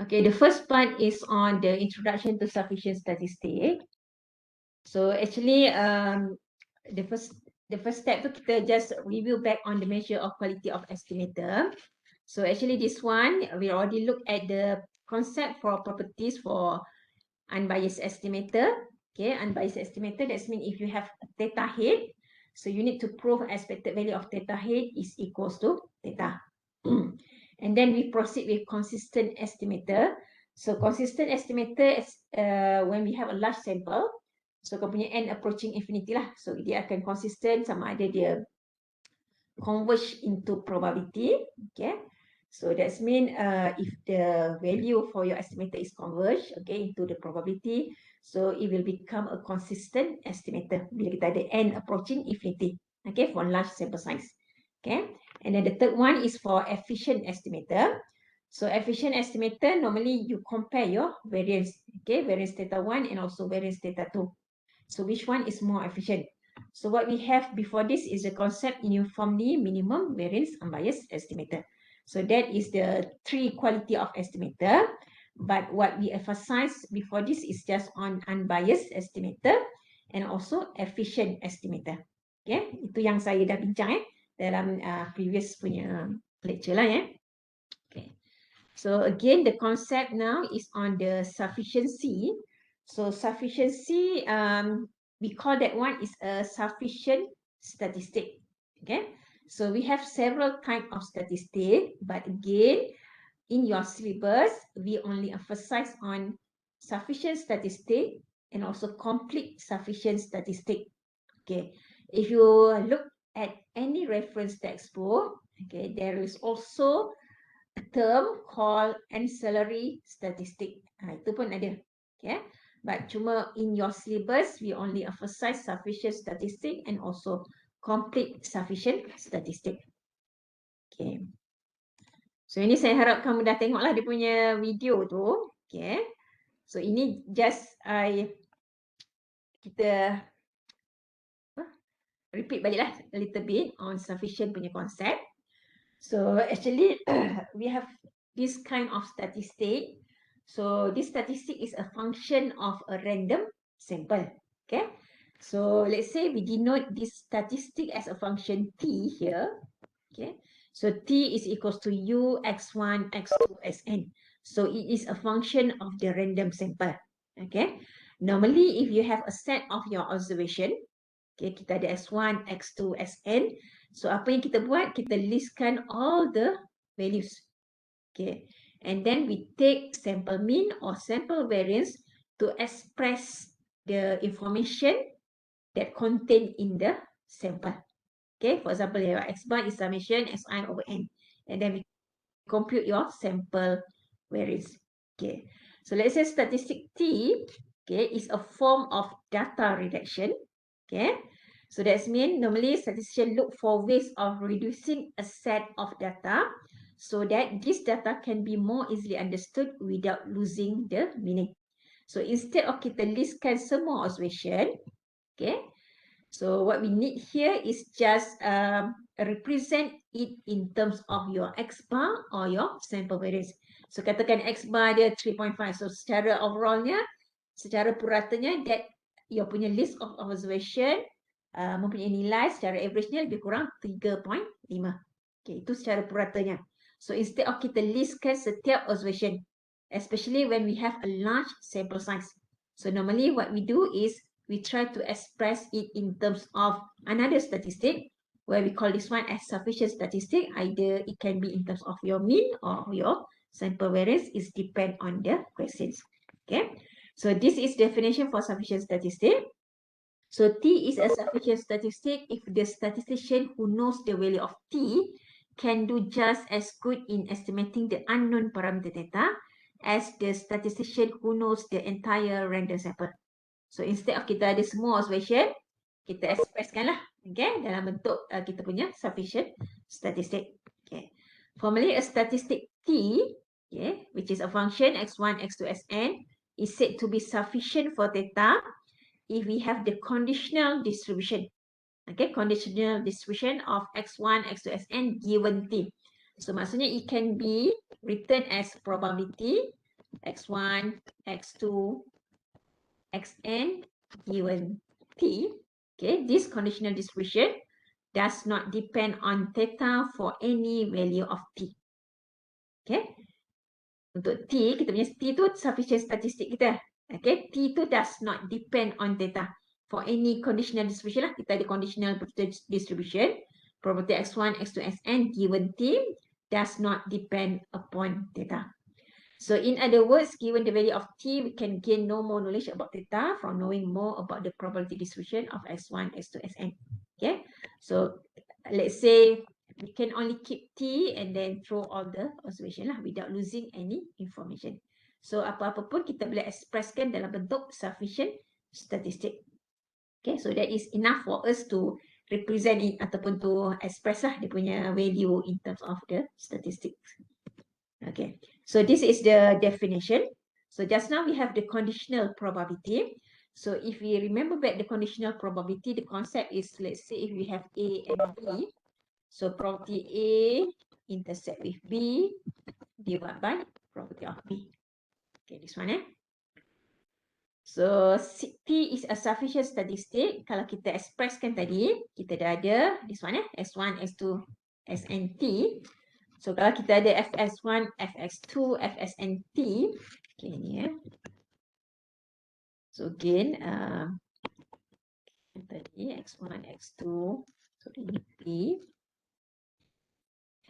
Okay, the first part is on the introduction to sufficient statistics. So actually, the first step tu kita just review back on the measure of quality of estimator. So actually this one, we already looked at the concept for properties for unbiased estimator. Okay, unbiased estimator, that means if you have a theta head, so you need to prove expected value of theta head is equals to theta. And then we proceed with consistent estimator. So consistent estimator is when we have a large sample, so kau punya n approaching infinity lah. So dia akan consistent sama ada dia converge into probability. Okay. So that's mean if the value for your estimator is converged, okay, into the probability, so it will become a consistent estimator bila kita ada n approaching infinity, okay, for large sample size. Okay, and then the third one is for efficient estimator. So efficient estimator, normally you compare your variance, okay, variance theta 1 and also variance theta 2. So which one is more efficient? So what we have before this is the concept uniformly minimum variance unbiased estimator. So that is the three quality of estimator. But what we emphasize before this is just on unbiased estimator and also efficient estimator. Okay, itu yang saya dah bincang dalam previous punya lecture lah Okay. So again, the concept now is on the sufficiency. So sufficiency, we call that one is a sufficient statistic. Okay. So we have several types of statistic, but again, in your syllabus, we only emphasize on sufficient statistic and also complete sufficient statistic. Okay. If you look at any reference textbook, okay, there is also a term called ancillary statistic. Itu pun ada. Okay. But cuma in your syllabus, we only emphasize sufficient statistic and also complete sufficient statistic. Okay. So ini saya harap kamu dah tengoklah dia punya video tu. Okay. So ini just kita repeat baliklah a little bit on sufficient punya concept. So actually we have this kind of statistic. So this statistic is a function of a random sample. Okay. So let's say we denote this statistic as a function t here. Okay. So t is equals to u x1, x2, xn. So it is a function of the random sample. Okay. Normally, if you have a set of your observation, okay, kita ada x1, x2, xn. So apa yang kita buat? Kita listkan all the values. Okay. And then we take sample mean or sample variance to express the information that contained in the sample. Okay, for example, your x bar is summation si over n. And then we compute your sample variance. Okay. So let's say statistic T, okay, is a form of data reduction. Okay. So that means normally statisticians look for ways of reducing a set of data so that this data can be more easily understood without losing the meaning. So instead of kita listkan semua observation, okay, so what we need here is just represent it in terms of your x bar or your sample variance. So katakan x bar dia 3.5. So secara overallnya, secara puratanya, that your punya list of observation mempunyai nilai secara average-nya lebih kurang 3.5. Okay, itu secara puratanya. So instead of kita listkan setiap observation, especially when we have a large sample size. So normally what we do is we try to express it in terms of another statistic where we call this one as sufficient statistic. Either it can be in terms of your mean or your sample variance. It depends on the questions. Okay. So this is definition for sufficient statistic. So T is a sufficient statistic if the statistician who knows the value of T can do just as good in estimating the unknown parameter theta as the statistician who knows the entire random sample. So instead of kita ada semua observation, kita expresskanlah, okay, dalam bentuk kita punya sufficient statistic. Okay. Formally, a statistic T, okay, which is a function x1, x2, xn, is said to be sufficient for theta if we have the conditional distribution. Okay, conditional distribution of x1, x2, xn given T. So maksudnya it can be written as probability x1, x2, xn given t. Okay, this conditional distribution does not depend on theta for any value of t. Okay, untuk t, kita punya t tu sufficient statistic kita. Okay, t tu does not depend on theta for any conditional distribution lah. Kita ada conditional distribution, probability x1, x2, xn given t does not depend upon theta. So in other words, given the value of t, we can gain no more knowledge about theta from knowing more about the probability distribution of x1, x2, xn. Okay, so let's say we can only keep t and then throw all the observation lah without losing any information. So apa-apa pun kita boleh expresskan dalam bentuk sufficient statistic. Okay, so that is enough for us to represent it ataupun to express lah dia punya value in terms of the statistics. Okay, so this is the definition. So just now we have the conditional probability. So if we remember back the conditional probability, the concept is, let's say if we have A and B, so probability A intersect with B divided by probability of B. Okay, this one So T is a sufficient statistic. Kalau kita expresskan tadi, kita dah ada this one S1, S2, SNT. So kalau kita ada fs1, fx2, fsnt, okay ni So again, tadi x1, x2, so ini p,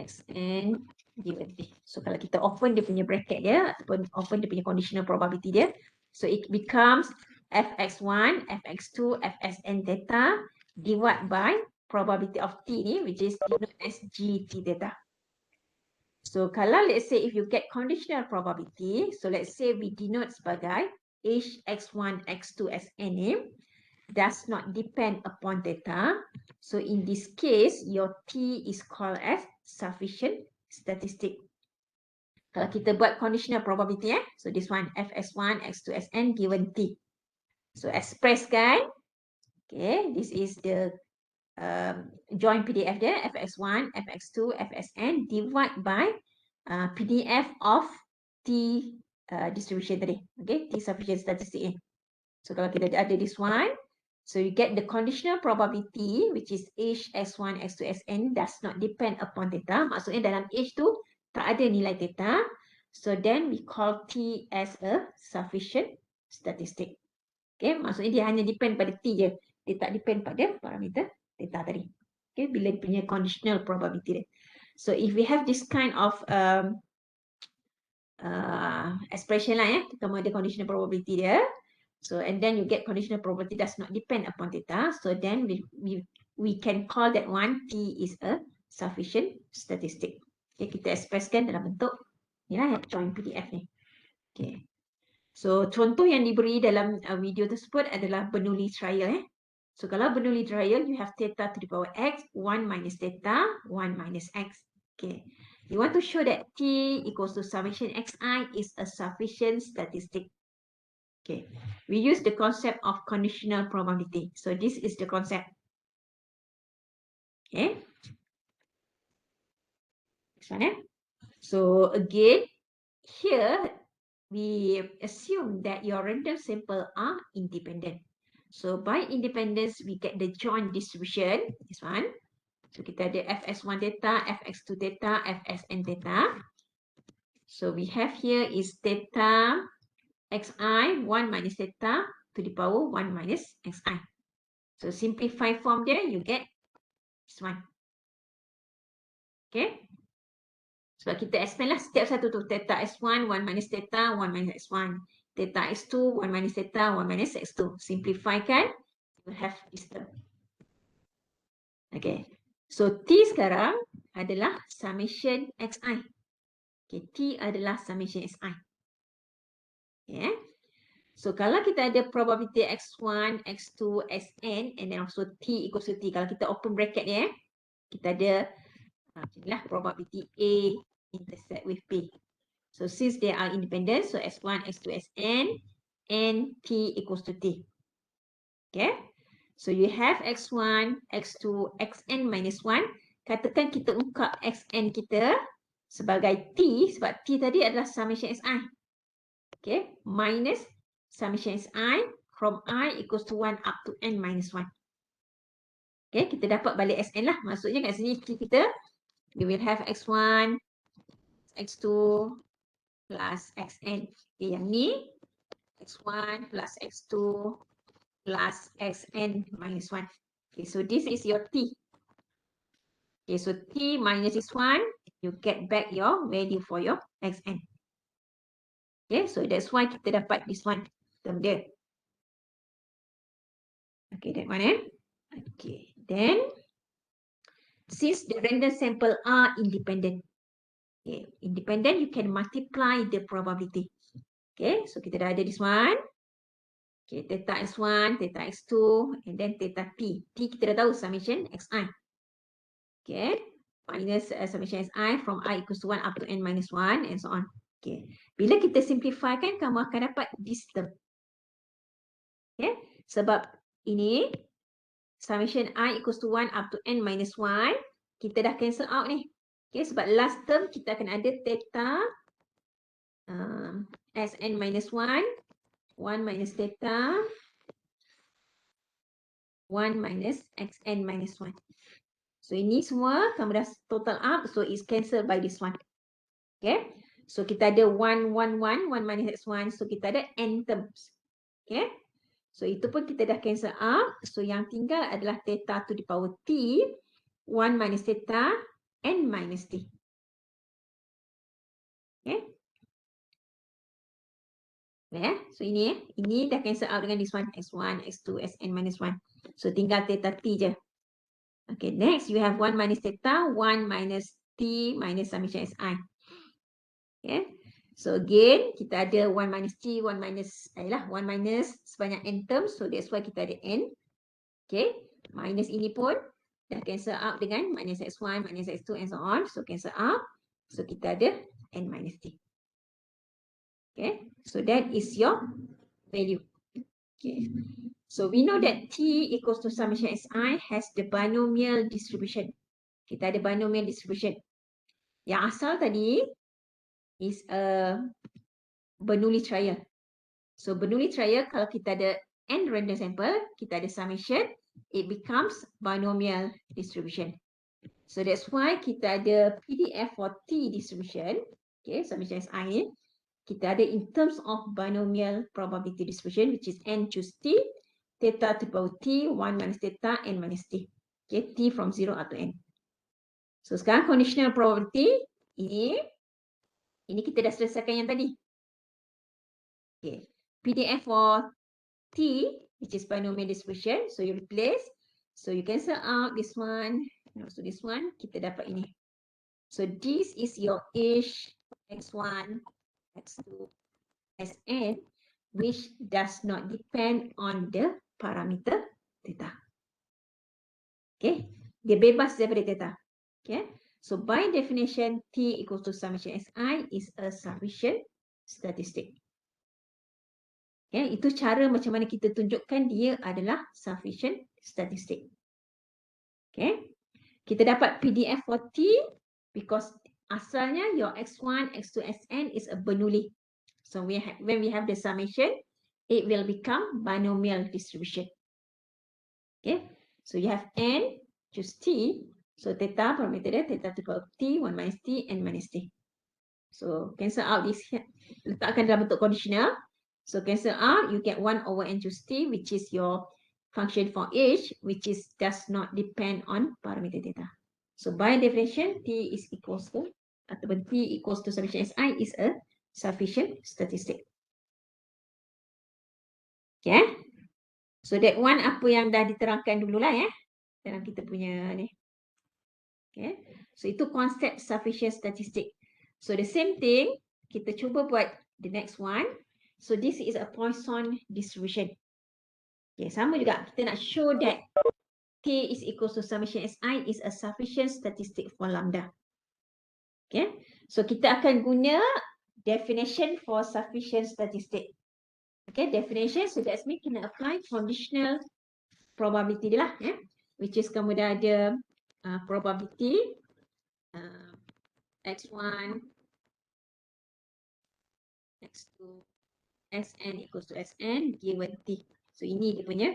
xn given t. So kalau kita open dia punya bracket dia ataupun open dia punya conditional probability dia, so it becomes fx1, fx2, fsn theta divided by probability of t ni, which is denoted as gt theta. So kalau let's say if you get conditional probability, so let's say we denote sebagai h x1, x2, xn ni does not depend upon theta. So in this case, your t is called as sufficient statistic. Kalau kita buat conditional probability so this one fs1, x2, xn given t. So express kan, okay, this is the join PDF dia, fx1, fx2, fsn divide by PDF of T distribution tadi. Okay, T sufficient statistic ni. So kalau kita ada this one, so you get the conditional probability which is H, x1, x2, xn does not depend upon theta. Maksudnya dalam H tu tak ada nilai theta. So then we call T as a sufficient statistic. Okay, maksudnya dia hanya depend pada T je. Dia tak depend pada parameter theta tadi. Okay, bila dia punya conditional probability dia. So if we have this kind of expression lah kita mahu ada conditional probability dia. So and then you get conditional probability does not depend upon theta. So then we can call that one T is a sufficient statistic. Okay, kita expresskan dalam bentuk ni lah join PDF ni. Okay. So contoh yang diberi dalam video tersebut adalah Bernoulli trial So kalau Bernoulli trial, you have theta to the power x, 1 minus theta, 1 minus x. Okay. You want to show that t equals to summation xi is a sufficient statistic. Okay. We use the concept of conditional probability. So this is the concept. Okay. This one So again, here we assume that your random sample are independent. So by independence, we get the joint distribution, this one. So kita ada fs1 theta, fx2 theta, fsn theta. So we have here is theta xi, 1 minus theta to the power 1 minus xi. So simplify form there, you get this one. Okay. Sebab kita expand lah setiap satu tu. Theta s1, 1 minus theta, 1 minus x1. Theta x2, 1 minus theta, 1 minus x2. Simplify kan, you have this term. Okay. So T sekarang adalah summation xi. Okay, T adalah summation xi. Okay. So kalau kita ada probability x1, x2, xn and then also T equals to T. Kalau kita open bracket ni kita ada inilah probability A intersect with B. So since they are independent, so x1, x2, xn and T equals to T. Okay. So you have x1, x2, xn minus 1. Katakan kita ungkap xn kita sebagai T sebab T tadi adalah summation xi. Okay, minus summation si from I equals to 1 up to n minus 1. Okay, kita dapat balik Sn lah. Maksudnya kat sini kita, we will have x1, x2 plus xn. Okay, yang ni, x1 plus x2 plus xn minus 1. Okay, so this is your t. Okay, so t minus this one, you get back your value for your xn. Okay, so that's why kita dapat this one term dia. Okay, that one Okay, then since the random sample are independent, okay, independent you can multiply the probability. Okay, so kita dah ada this one. Okay, theta x1, theta x2, and then theta t. T kita dah tahu summation xi. Okay, minus summation si from I equals to 1 up to n minus 1 and so on. Okay, bila kita simplify kan, kamu akan dapat this term. Okay, sebab ini summation I equals to 1 up to n minus 1, kita dah cancel out ni. Okay, sebab last term kita akan ada theta Sn minus 1, 1 minus theta, 1 minus xn minus 1. So ini semua kamu dah total up, so it's cancelled by this one. Okay, so kita ada 1, 1, 1, 1 minus x1, so kita ada n terms. Okay, so itu pun kita dah cancel up, so yang tinggal adalah theta to the power t, 1 minus theta, n minus t. Okay, so ini dah cancel out dengan this one, x1, x2, xn minus 1. So tinggal theta t je. Okay, next you have 1 minus theta, 1 minus t minus summation si. Okay, so again kita ada 1 minus t, 1 minus, 1 minus sebanyak n terms, so that's why kita ada n. Okay, minus ini pun dah cancel out dengan minus x1, minus x2 and so on, so cancel out, so kita ada n minus t. Okay, so that is your value. Okay, so we know that t equals to summation si has the binomial distribution. Kita ada binomial distribution. Yang asal tadi is a Bernoulli trial. So Bernoulli trial, kalau kita ada n random sample, kita ada summation, it becomes binomial distribution. So that's why kita ada PDF for t distribution. Okay, summation si ni. Kita ada in terms of binomial probability distribution, which is n choose t, theta to the power t, 1 minus theta, n minus t. Okay, t from 0 up to n. So sekarang conditional probability, ini kita dah selesaikan yang tadi. Okay, PDF for t, which is binomial distribution, so you replace, so you cancel out this one, and also this one, kita dapat ini. So this is your h, x1, x2, Sn, which does not depend on the parameter theta. Okay, dia bebas daripada theta. Okay, so by definition, t equals to summation si is a sufficient statistic. Okay, itu cara macam mana kita tunjukkan dia adalah sufficient statistic. Okay, kita dapat PDF for t because asalnya your x1, x2, Sn is a Bernoulli. So when we have the summation, it will become binomial distribution. Okay, so you have n, choose t. So theta, parameter dia, theta to the power t, 1 minus t, n minus t. So cancel out this, letakkan dalam bentuk conditional. So cancel out, you get 1 over n choose t, which is your function for h, which is does not depend on parameter theta. So by definition, t is equals to, ataupun t equals to summation si is a sufficient statistic. Okay. So that one apa yang dah diterangkan dululah dalam kita punya ni. Okay. So itu konsep sufficient statistic. So the same thing, kita cuba buat the next one. So this is a Poisson distribution. Okay, sama juga. Kita nak show that t is equals to summation si is a sufficient statistic for lambda. Okay. So kita akan guna definition for sufficient statistic. Okay, definition, so that's mean kena apply conditional probability dia lah, which is kamu dah ada probability x1, x2, Sn equals to Sn given T. So ini dia punya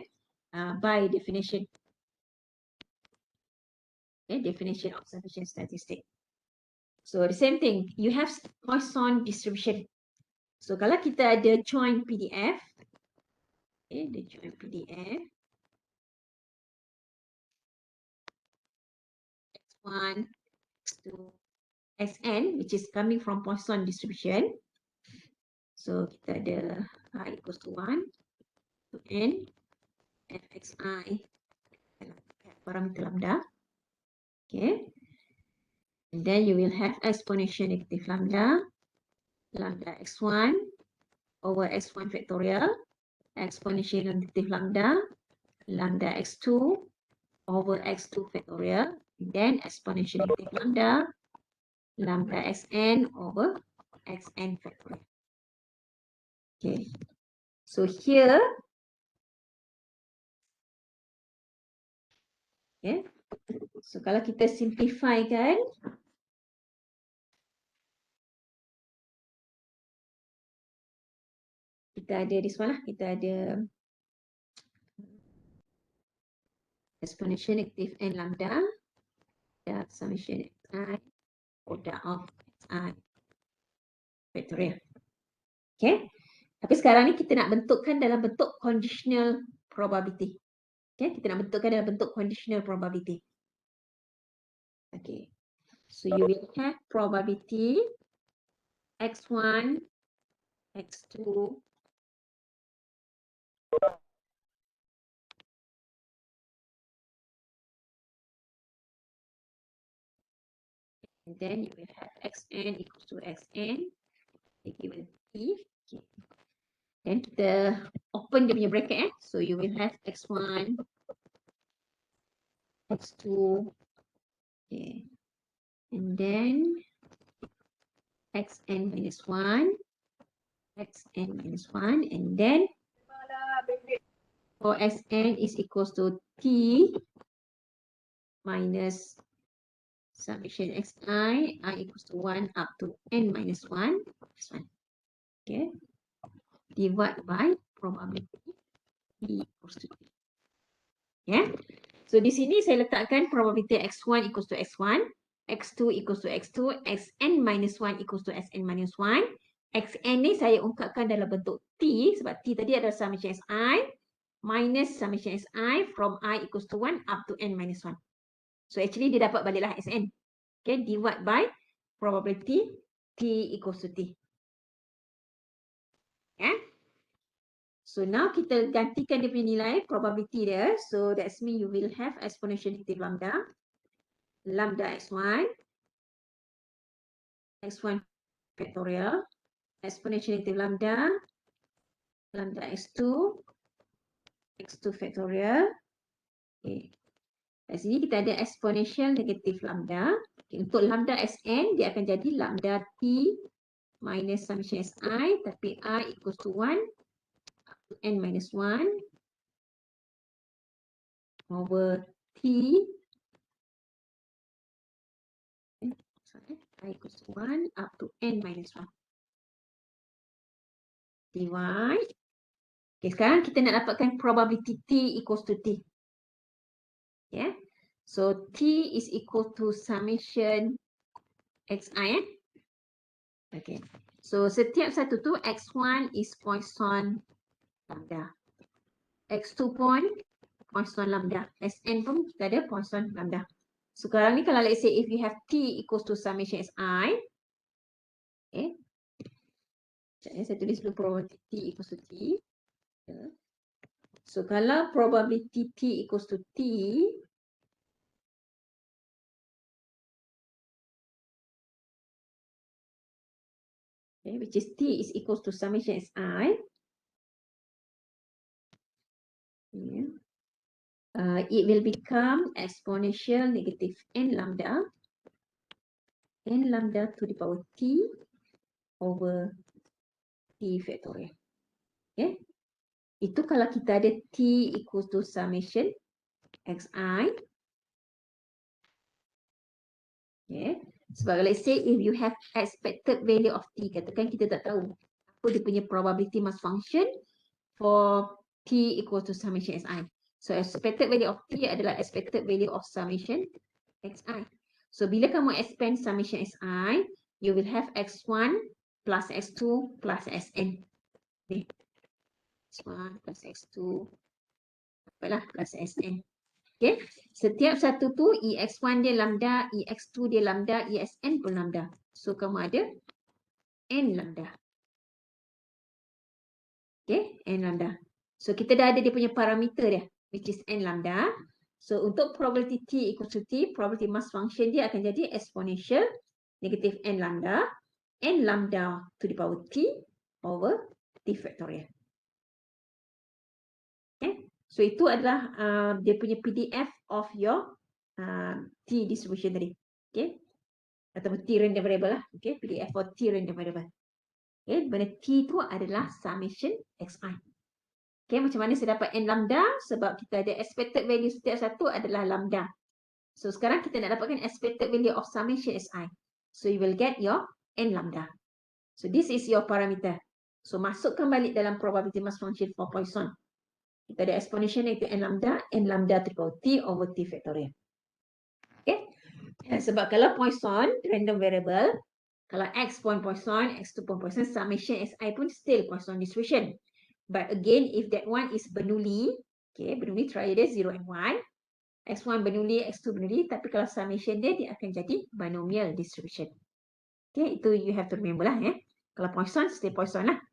by definition. Okay, definition of sufficient statistic. So the same thing, you have Poisson distribution. So kalau kita ada join PDF, okay, the join PDF, X1, X2, Sn, which is coming from Poisson distribution. So kita ada I equals to 1 to N, fxi, parameter lambda. Okay. And then you will have exponential negative lambda, lambda x1 over x1 factorial, exponential negative lambda, lambda x2 over x2 factorial, then exponential negative lambda, lambda xn over xn factorial. Okay. So here, okay. So kalau kita simplify kan, kita ada this one lah, kita ada exponential negative n lambda, summation xi, product of xi factorial. Okay. Tapi sekarang ni kita nak bentukkan dalam bentuk conditional probability. Okay, kita nak bentukkan dalam bentuk conditional probability. Okay. So you will have probability x1, x2, and then you will have xn equals to xn given t. Okay. Then kita open dia punya bracket. So you will have x1, x2, okay. And then xn minus 1, xn minus 1, and then for Sn is equals to T minus summation xi, I equals to 1 up to n minus 1, this one. Okay. Divide by probability T equals to T. Yeah. So di sini saya letakkan probability x1 equals to x1, x2 equals to x2, xn minus 1 equals to xn minus 1. Xn ni saya ungkapkan dalam bentuk T sebab T tadi adalah summation xi minus summation xi from I equals to 1 up to n minus 1. So actually dia dapat baliklah Sn. Okay, divide by probability T equals to T. Yeah. So now kita gantikan dia punya nilai probability dia. So that's mean you will have exponential negative lambda, lambda x1, x1 factorial, exponential negative lambda, lambda x2, x2 factorial. Okay. Kat sini kita ada exponential negative lambda. Okay. Untuk lambda Sn, dia akan jadi lambda T minus summation Si, tapi I equals to 1 up to n minus 1 over T. Sorry, I equals to 1 up to n minus 1. Divide. Okay, sekarang kita nak dapatkan probability T equals to T. Yeah. So T is equal to summation Xi. Okay. So setiap satu tu X1 is Poisson lambda. X2 pun Poisson lambda. Sn pun kita ada Poisson lambda. Sekarang ni kalau let's say if you have T equals to summation Si. Okay. Saya tulis dulu probability T equals to T. So kalau probability T equals to T, okay, which is T is equals to summation Si. Yeah. It will become exponential negative n lambda to the power T over T factorial. Okay. Itu kalau kita ada T equals to summation Xi. Okay. Sebab let's say if you have expected value of T, katakan kita tak tahu dia punya probability mass function for T equal to summation Xi. So expected value of T adalah expected value of summation Xi. So bila kamu expand summation Xi, you will have X1 plus X2 plus Sn. Ni. X1 plus X2 apalah plus Sn. Okay. Setiap satu tu EX1 dia lambda, EX2 dia lambda, ESN pun lambda. So kamu ada N lambda. Okay, N lambda. So kita dah ada dia punya parameter dia, which is N lambda. So untuk probability T equal to T, probability mass function dia akan jadi exponential negative N lambda to the power T over T factorial. Okay. So itu adalah dia punya PDF of your T distribution tadi. Okay. Ataupun T random variable lah. Okay. PDF for T random variable. Okay. Mana T tu adalah summation Xi. Okay. Macam mana saya dapat N lambda? Sebab kita ada expected value setiap satu adalah lambda. So sekarang kita nak dapatkan expected value of summation Xi. So you will get your N lambda. So this is your parameter. So masukkan balik dalam probability mass function for Poisson. Kita ada exponential iaitu N lambda to the power T over T factorial. Okay. Sebab kalau Poisson, random variable, kalau X point Poisson, X2 point Poisson, summation Xi pun still Poisson distribution. But again, if that one is Bernoulli, okay, Bernoulli triad dia 0 and 1, X1 Bernoulli, X2 Bernoulli, tapi kalau summation dia akan jadi binomial distribution. Okay, itu you have to remember lah. Kalau Poisson, still Poisson lah.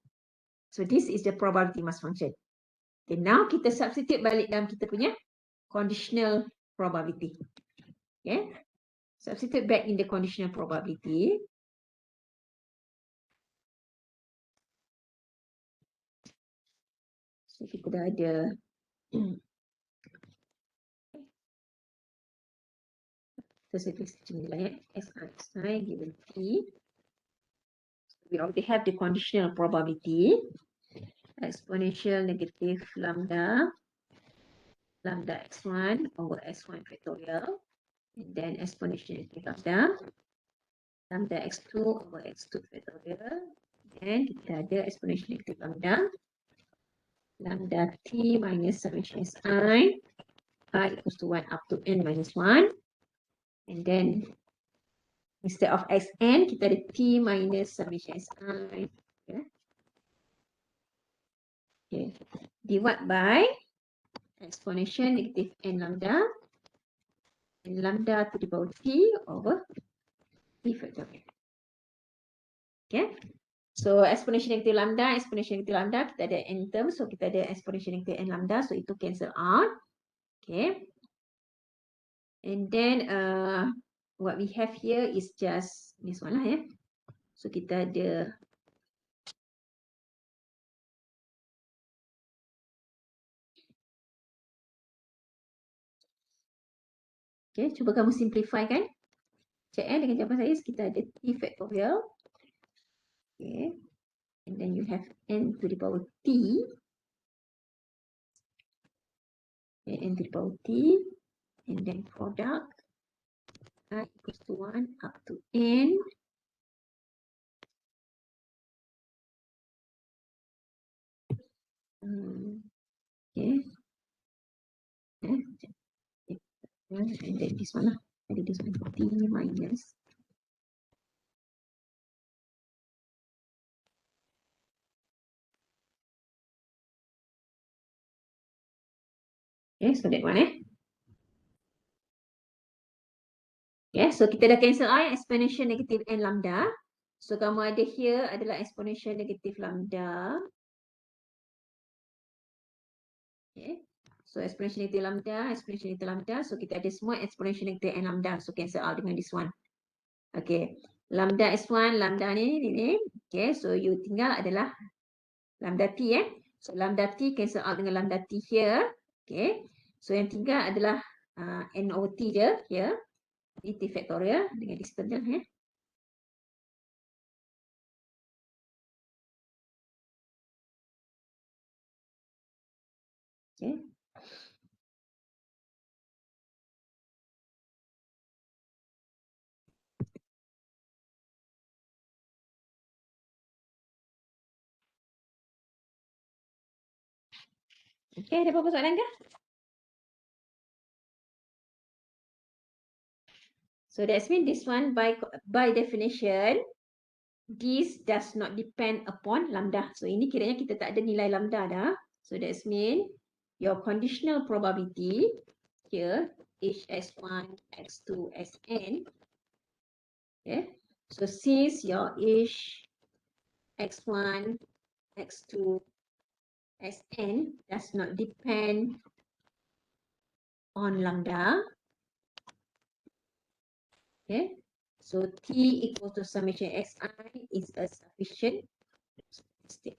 So this is the probability mass function. Okay, now kita substitute balik dalam kita punya conditional probability. Okay, substitute back in the conditional probability. So kita dah ada macam ni lah Xi given T. We already have the conditional probability. Exponential negative lambda x1 over x1 factorial, and then exponential negative lambda x2 over x2 factorial, and kita ada exponential negative lambda t minus summation si equals to 1 up to n minus 1, and then instead of xn kita ada t minus summation si, okay, divided by exponential negative n lambda to the power t over t factorial. Okay. So exponential negative lambda, kita ada n term, so kita ada exponential negative n lambda, so itu cancel out. Okay. And then what we have here is just this one lah . So kita ada okay, cuba kamu simplify kan. Cek dengan jawapan saya, kita ada t factorial. Okay. And then you have n to the power t. Okay, n to the power t. And then product I equals to 1 up to n. Okay. And then this one lah. Jadi this one t minus. Okay, so that one Okay, so kita dah cancel I exponential negative n lambda. So kamu ada here adalah exponential negative lambda. Okay. So exponential negative lambda. So kita ada semua exponential negative n lambda. So cancel out dengan this one. Okay. Lambda S1, lambda ni. Okay, so you tinggal adalah lambda t So lambda t cancel out dengan lambda t here. Okay. So yang tinggal adalah n over t je here. Ini t factorial dengan distance je. Okay. Okay, ada apa-apa soalan ke? So that's mean this one by definition, this does not depend upon lambda. So ini kiranya kita tak ada nilai lambda dah. So that's mean your conditional probability here is x1, x2, xn. Okay. So since your is x1, x2, xn does not depend on lambda. Okay. So T equals to summation xi is a sufficient statistic.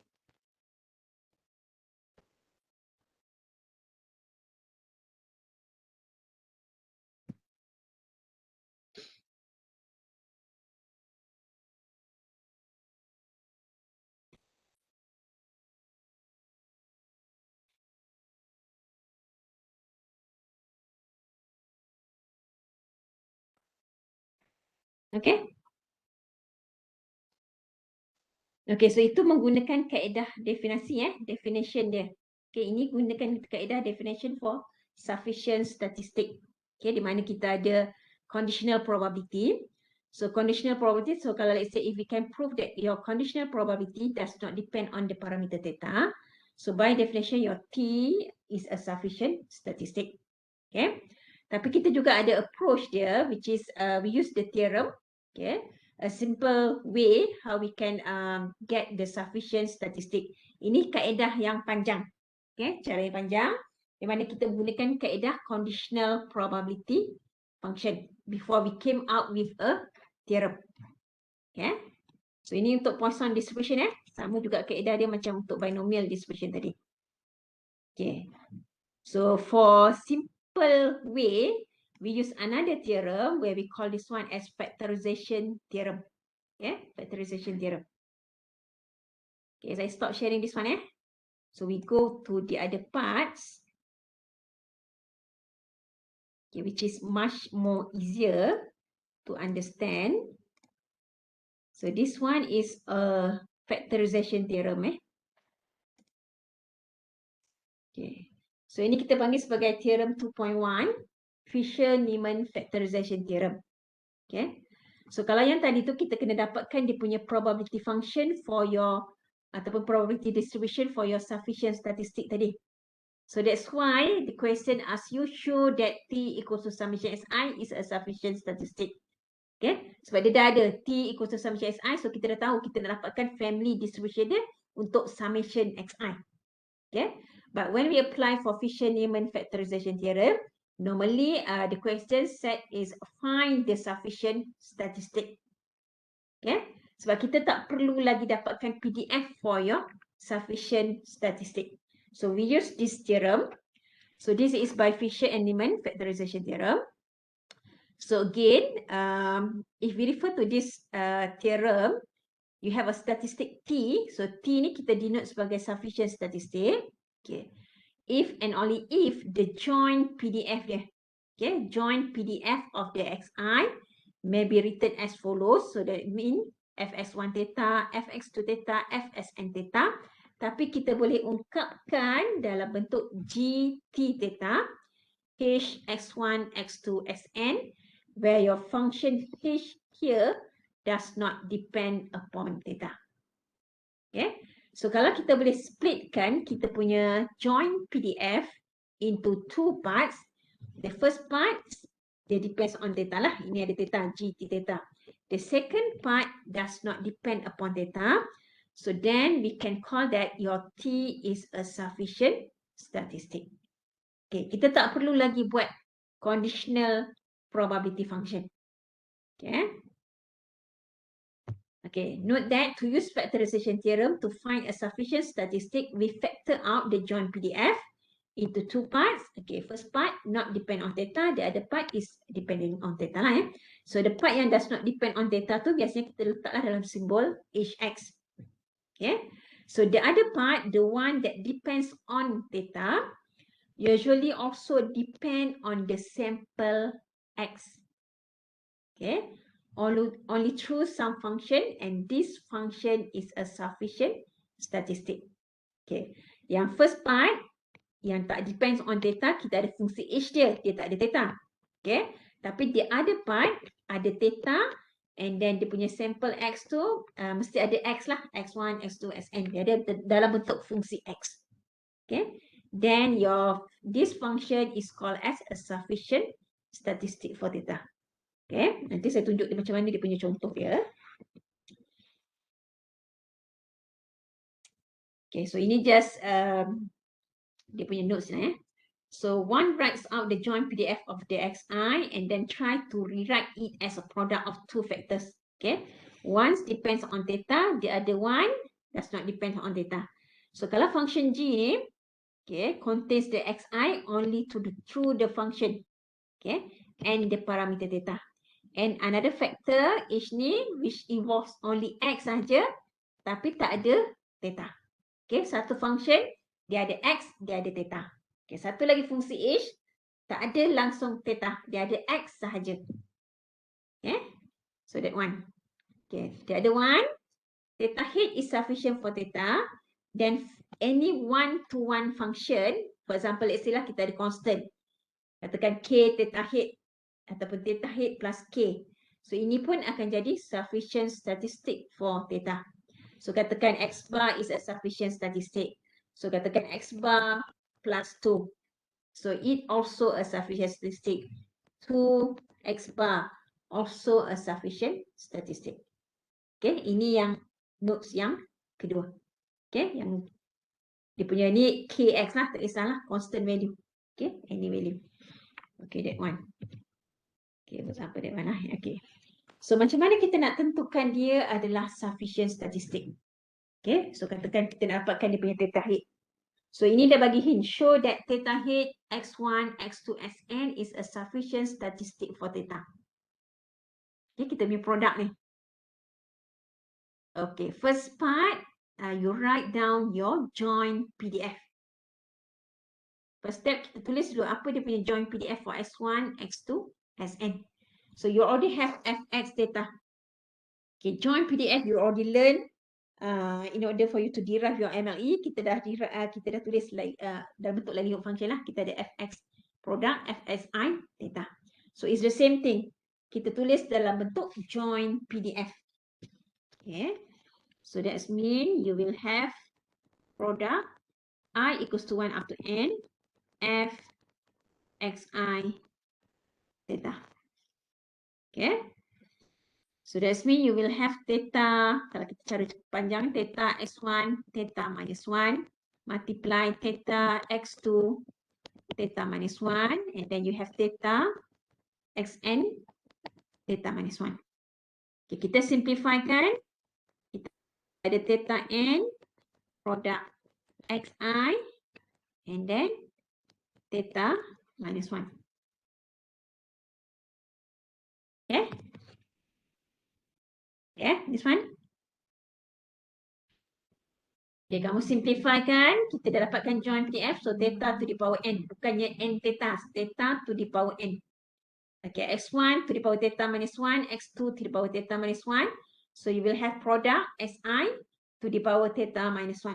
Okay. Okay, so itu menggunakan kaedah definisi definition dia. Okay, ini gunakan kaedah definition for sufficient statistic. Okay, di mana kita ada conditional probability. So conditional probability, so kalau let's say if we can prove that your conditional probability does not depend on the parameter theta, so by definition your T is a sufficient statistic. Okay, tapi kita juga ada approach dia which is we use the theorem. Okay, a simple way how we can get the sufficient statistic. Ini kaedah yang panjang. Okay, cara yang panjang di mana kita menggunakan kaedah conditional probability function before we came out with a theorem. Okay. So ini untuk Poisson distribution sama juga kaedah dia macam untuk binomial distribution tadi. Okay. So for simple way, we use another theorem where we call this one as factorization theorem. Yeah, factorization theorem. Okay, so I stop sharing this one. So we go to the other parts, okay, which is much more easier to understand. So this one is a factorization theorem. Okay. So ini kita panggil sebagai theorem 2.1, Fisher-Neyman factorization theorem. Okay. So kalau yang tadi tu kita kena dapatkan dia punya probability function for your ataupun probability distribution for your sufficient statistic tadi. So that's why the question asks you show that T equals to summation SI is a sufficient statistic. Okay. Sebab dia dah ada T equals to summation SI, so kita dah tahu kita nak dapatkan family distribution dia untuk summation XI. Okay. But when we apply for Fisher-Neyman factorization theorem, normally the question set is find the sufficient statistic. Okay. Sebab kita tak perlu lagi dapatkan PDF for your sufficient statistic. So we use this theorem. So this is by Fisher and Neyman factorization theorem. So again, if we refer to this theorem, you have a statistic T. So T ni kita denote sebagai sufficient statistic. Okay. If and only if the joint PDF dia, okay, joint PDF of the XI may be written as follows. So that means fx1 theta, fx2 theta, fsn theta. Tapi kita boleh ungkapkan dalam bentuk gt theta, h x1, x2, xn, where your function h here does not depend upon theta. Okay. So kalau kita boleh splitkan kita punya joint PDF into two parts. The first part, dia depends on theta lah. Ini ada theta, gt theta. The second part does not depend upon theta. So then we can call that your T is a sufficient statistic. Okay, kita tak perlu lagi buat conditional probability function. Okay. Okay, note that to use factorization theorem to find a sufficient statistic, we factor out the joint PDF into two parts. Okay, first part not depend on theta, the other part is depending on theta lah. So the part yang does not depend on theta tu biasanya kita letaklah dalam simbol HX. Okay, so the other part, the one that depends on theta, usually also depend on the sample X. Okay. Only through some function, and this function is a sufficient statistic. Okay, yang first part yang tak depends on theta, kita ada fungsi H dia tak ada theta. Okay. Tapi the other part ada theta and then dia punya sample X tu mesti ada X lah. X1, X2, Xn. Dia ada dalam bentuk fungsi X. Okay. Then this function is called as a sufficient statistic for theta. Okay. Nanti saya tunjuk dia macam mana dia punya contoh dia. Okay. So ini just dia punya notes lah. So one writes out the joint PDF of the xi and then try to rewrite it as a product of two factors. Okay. One depends on theta, the other one does not depend on theta. So kalau function g ni, okay, contains the xi only through the function, okay, and the parameter theta. And another factor h ni which involves only x saja, tapi tak ada theta. Okay, satu function dia ada x, dia ada theta. Okay, satu lagi fungsi h, tak ada langsung theta. Dia ada x sahaja. Okay. So that one. Okay. The other one, theta head is sufficient for theta. Then any one-to-one function, for example, let's say lah kita ada constant. Katakan k theta head ataupun theta head plus k. So ini pun akan jadi sufficient statistic for theta. So katakan x bar is a sufficient statistic. So katakan x bar plus 2. So it also a sufficient statistic. 2x bar also a sufficient statistic. Okay, ini yang notes yang kedua. Okay, yang dia punya ni kx lah, tak kisahlah, constant value. Okay, any value. Okay, that one. Okay, apa that one lah. Okay. So macam mana kita nak tentukan dia adalah sufficient statistic? Okay, so katakan kita nak dapatkan dia punya theta head. So ini dah bagi hint, show that theta head x1, x2, xn is a sufficient statistic for theta. Okay, kita punya produk ni. Okay, first part, you write down your joint PDF. First step, kita tulis dulu apa dia punya joint PDF for x1, x2, xn. So you already have fx theta. Okay, joint PDF you already learn. In order for you to derive your MLE, kita dah tulis dalam bentuk Lagrange function lah. Kita ada fx product, fxi theta. So it's the same thing. Kita tulis dalam bentuk joint PDF. Okay. So that means you will have product I equals to 1 up to n f xi theta. Okay. So that means you will have theta, kalau kita cari panjang, theta x1, theta minus 1, multiply theta x2, theta minus 1, and then you have theta xn, theta minus 1. Okay, kita simplifikan. Kita ada theta n, product xi, and then theta minus 1. Okay. Yeah, this one. Okay, kamu simplifikan, kita dah dapatkan joint PDF, so theta to the power n, bukannya n theta, theta to the power n. Okay, x1 to the power theta minus 1, x2 to the power theta minus 1. So you will have product si to the power theta minus 1.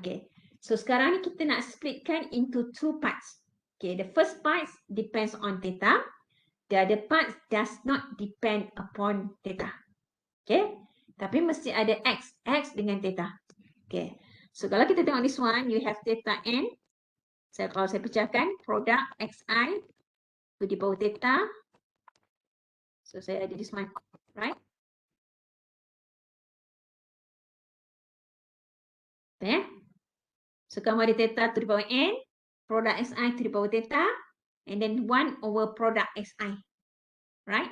Okay, so sekarang ni kita nak splitkan into two parts. Okay, the first part depends on theta. The other part does not depend upon theta. Okay, tapi mesti ada x dengan theta. Okay, so kalau kita tengok this one, you have theta n. Kalau saya pecahkan, product xi to the power theta. So saya ada this one, right? Okay. So kamu ada theta to the power n, product xi to the power theta, and then 1 over product xi, right?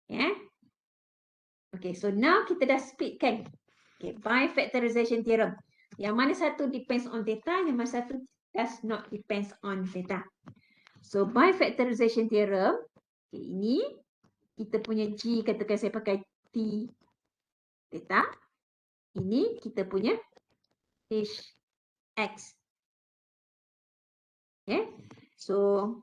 Yeah. Okay, so now kita dah splitkan. Okay, by factorization theorem. Yang mana satu depends on theta, yang mana satu does not depends on theta. So by factorization theorem, okay, ini kita punya G, katakan saya pakai T theta. Ini kita punya H X. Okay, so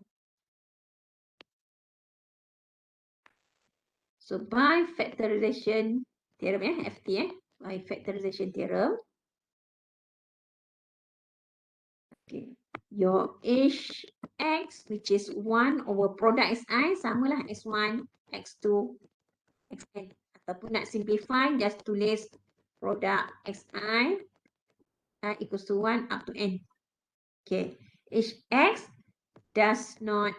by factorization theorem, FT, by factorization theorem, Okay. Your Hx, which is 1 over product Xi, samalah X1, X2, Xn. Ataupun nak simplify, just tulis product Xi equals to 1 up to n. Okay. Hx does not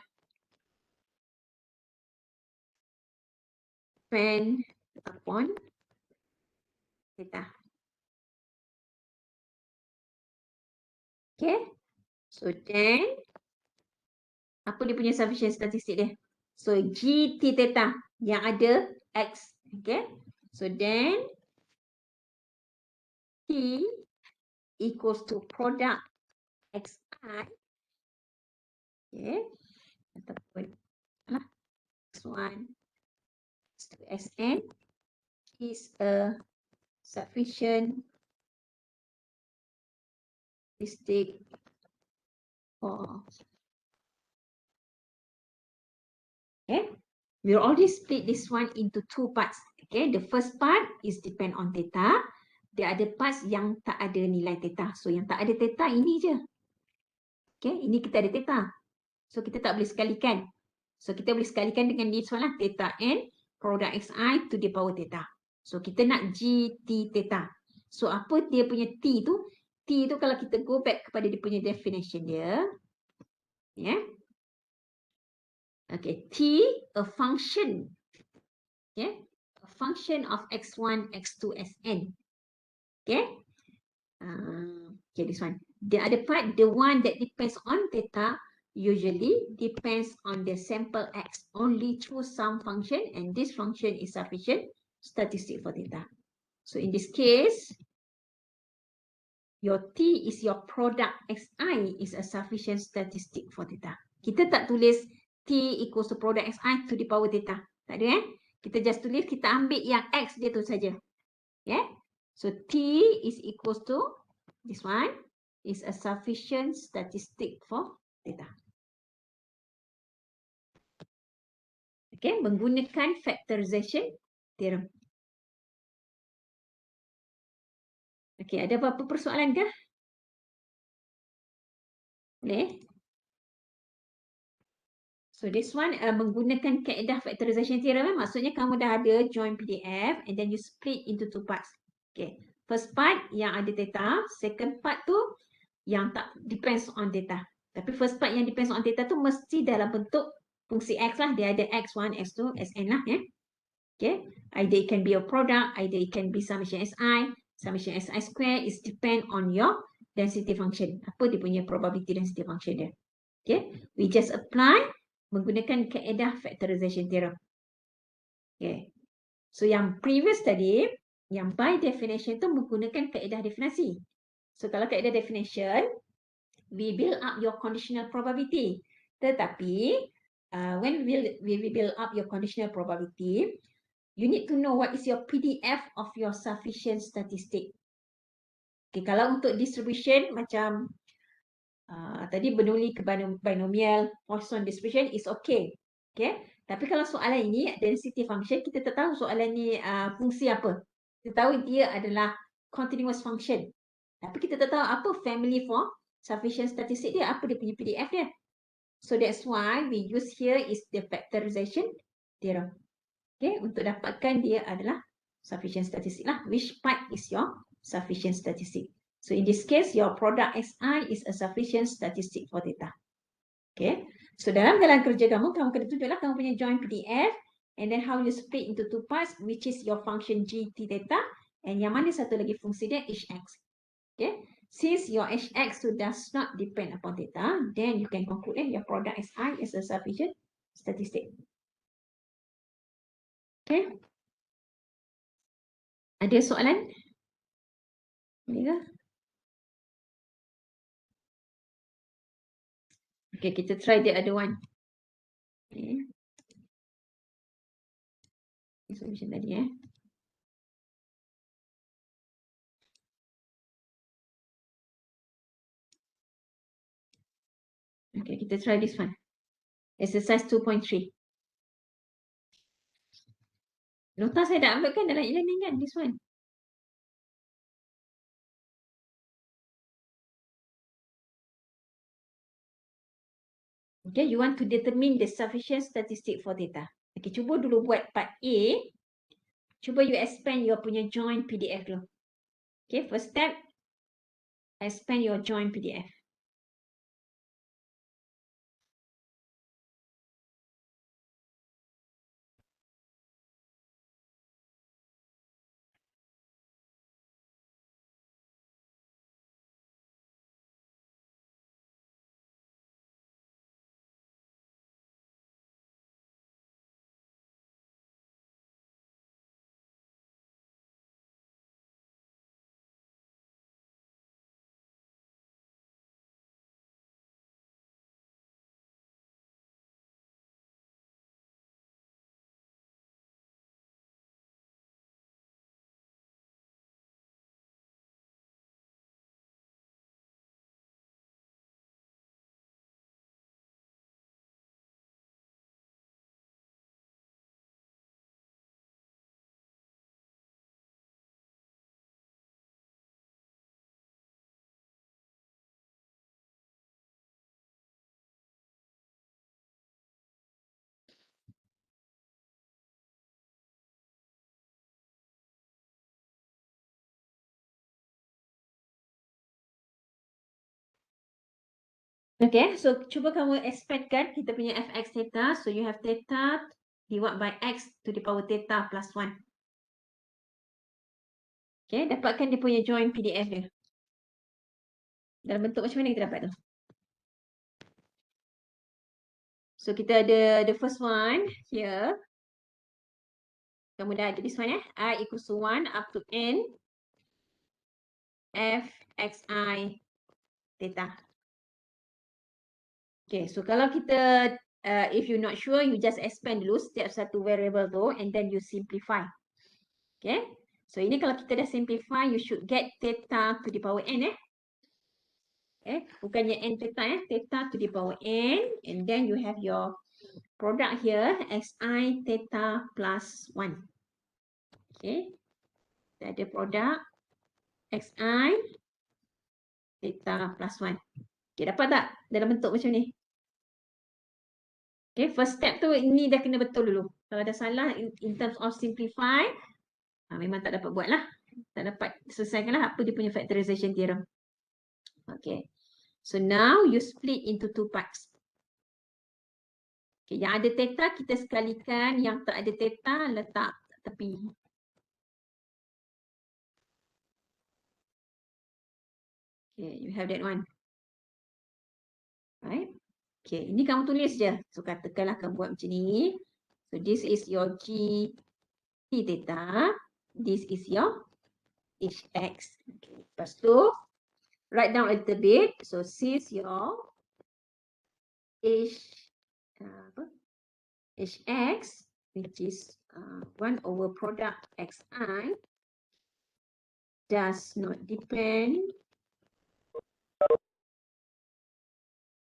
depend upon theta. Okay. So then, apa dia punya sufficient statistic dia? So GT theta yang ada X. Okay. So then, T equals to product Xi. Okay. Ataupun X1 to Sn is a sufficient statistic for. Okay. We already split this one into two parts. Okay. The first part is depend on theta. The other parts yang tak ada nilai theta. So yang tak ada theta ini je. Okay. Ini kita ada theta. So kita tak boleh sekalikan. So kita boleh sekalikan dengan this one lah. Theta n product xi to the power theta. So kita nak gt theta. So apa dia punya t tu? T tu kalau kita go back kepada dia punya definition dia. Yeah. Okay. T a function. Okay. A function of x1, x2, Sn. Okay. Okay, this one. The other part, the one that depends on theta, usually depends on the sample x only through some function, and this function is sufficient statistic for theta. So in this case, your T is your product Xi is a sufficient statistic for theta. Kita tak tulis T equals to product Xi to the power theta. Tak ada Kita just tulis, kita ambil yang X dia tu saja. Yeah. So T is equals to this one is a sufficient statistic for theta. Okay, menggunakan factorization theorem. Okay, ada apa-apa persoalan kah? Boleh? So this one menggunakan kaedah factorization theorem, maksudnya kamu dah ada join PDF and then you split into two parts. Okay, first part yang ada theta, second part tu yang tak depends on theta. Tapi first part yang depends on theta tu mesti dalam bentuk fungsi X lah. Dia ada X1, X2, Sn lah. Okay. Either it can be a product, either it can be summation Si. Summation Si square is depend on your density function. Apa dia punya probability density function dia. Okay. We just apply menggunakan kaedah factorization theorem. Okay. So yang previous tadi, yang by definition tu menggunakan kaedah definisi. So kalau kaedah definition, we build up your conditional probability. Tetapi when we build up your conditional probability, you need to know what is your PDF of your sufficient statistic. Okay, kalau untuk distribution macam tadi bernuli ke binomial Poisson distribution is okay. Okay. Tapi kalau soalan ini density function, kita tak tahu soalan ni fungsi apa. Kita tahu dia adalah continuous function. Tapi kita tak tahu apa family for sufficient statistic dia, apa dia punya PDF dia. So that's why we use here is the factorization theorem. Okay, untuk dapatkan dia adalah sufficient statistic lah. Which part is your sufficient statistic? So in this case, your product Xi is a sufficient statistic for theta. Okay, so dalam jalan kerja kamu kena tunjuklah kamu punya join PDF and then how you split into two parts, which is your function gt theta and yang mana satu lagi fungsi dia hx. Okay, since your hx does not depend upon theta, then you can conclude that your product Xi is a sufficient statistic. Okay, ada soalan? Boleh ke? Okay, kita try the other one. Okay. Solution tadi Okay, kita try this one. Exercise 2.3. Nota saya dah upload kan dalam e-learning kan, this one. Okay, you want to determine the sufficient statistic for theta. Okay, cuba dulu buat part A. Cuba you expand your punya join PDF dulu. Okay, first step, expand your join PDF. Okay, so cuba kamu expandkan kita punya fx theta. So you have theta divided by x to the power theta plus 1. Okay, dapatkan dia punya join PDF dia. Dalam bentuk macam mana kita dapat tu? So kita ada the first one here. Kamu dah ada this one I equals to 1 up to n f xi theta. Okay, so kalau kita if you're not sure, you just expand dulu setiap satu variable tu and then you simplify. Okay, so ini kalau kita dah simplify, you should get theta to the power n bukannya n theta theta to the power n, and then you have your product here xi theta plus 1. Okay, kita ada produk xi theta plus 1. Okay, dapat tak dalam bentuk macam ni? Okay, first step tu ini dah kena betul dulu. Kalau ada salah in terms of simplify, memang tak dapat buat lah. Tak dapat selesaikan lah apa dia punya factorization theorem. Okay, so now you split into two parts. Okay, yang ada theta kita sekalikan, yang tak ada theta letak tepi. Okay, you have that one. Right? Okay, ini kamu tulis je. So, katakanlah kamu buat macam ni. So, this is your G T theta. This is your HX. Okay. Lepas tu, write down a little bit. So, since your HX, which is 1 over product XI, does not depend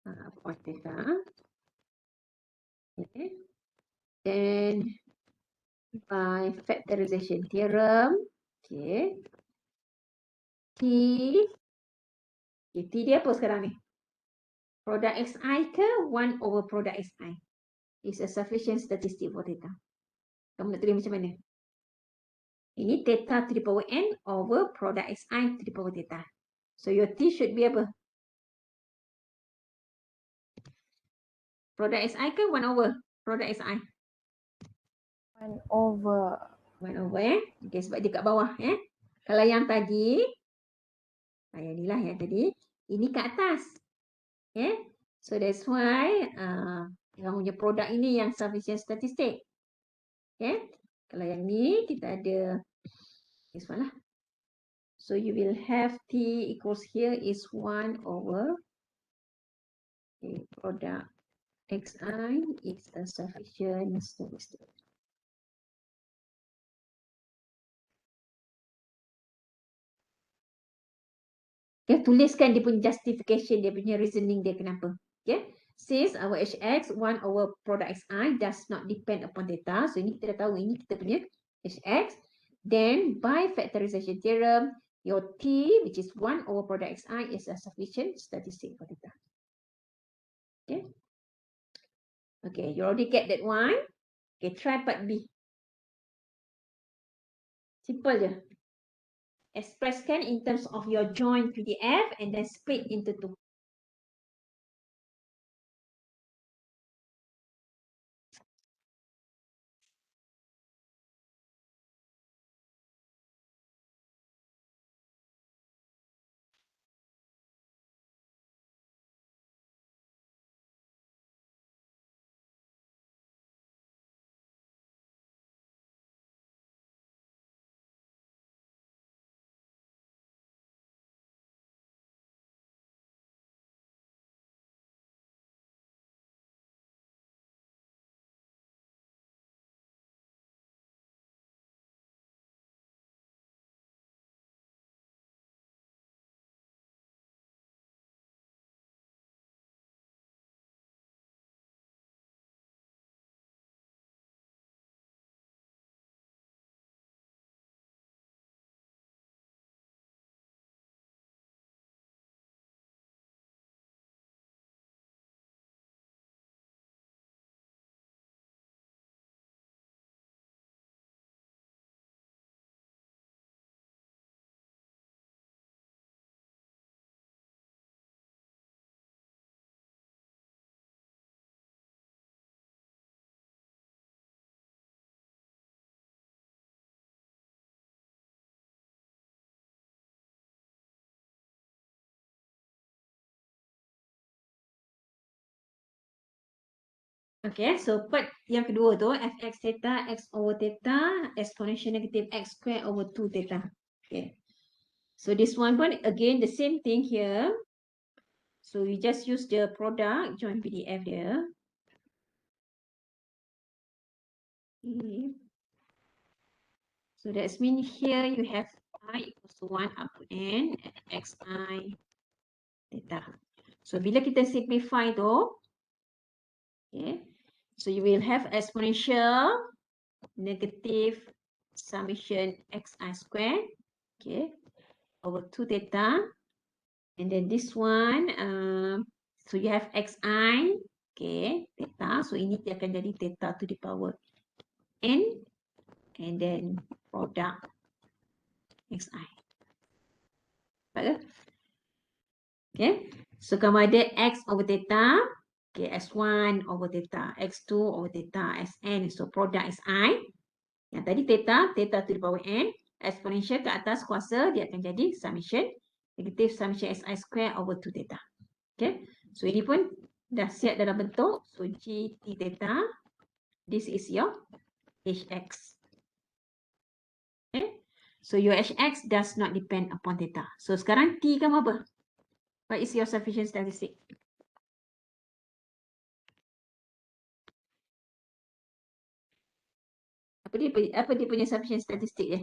upon theta. Okay. Then by factorization theorem, okay, T dia apa sekarang ni? Product XI ke 1 over product XI is a sufficient statistic for theta. Kamu nak tulis macam mana? Ini theta to the power n over product XI to the power theta. So your T should be apa? Product XI ke 1 over product XI? 1 over. 1 over Okay, sebab dia kat bawah Kalau yang tadi, yang ni lah yang tadi, ini kat atas. So that's why yang punya produk ini yang sufficient statistic. Kalau yang ni kita ada this one lah. So you will have T equals here is 1 over product XI is a sufficient statistic. Tuliskan dia punya justification, dia punya reasoning dia kenapa. Since our HX 1 over product XI does not depend upon theta. So ini kita dah tahu, ini kita punya HX. Then by factorization theorem, your T which is 1 over product XI is a sufficient statistic for theta. Okay, you already get that one. Okay, try part B. Simple je. Expresskan in terms of your joint PDF and then split into two. Okay, so part yang kedua tu fx theta x over theta exponential negative x square over 2 theta. Okay. So this one pun again the same thing here. So we just use the product join PDF dia. Okay. So that's mean here you have I equals to 1 up to n xi theta. So bila kita simplify tu, okay, so you will have exponential negative summation xi square, okay, over 2 theta. And then this one, so you have xi, okay, theta. So ini dia akan jadi theta to the power n, and then product xi. Okay, so kamu ada x over theta, okay, x1 over theta, x2 over theta, xn, so product is I. Yang tadi theta to the power n, exponential ke atas kuasa, dia akan jadi summation, negative summation xi square over 2 theta. Okay, so ini pun dah siap dalam bentuk, so gt theta, this is your hx. Okay, so your hx does not depend upon theta. So sekarang t kamu apa? What is your sufficient statistic? Apa dia punya sufficient statistic dia?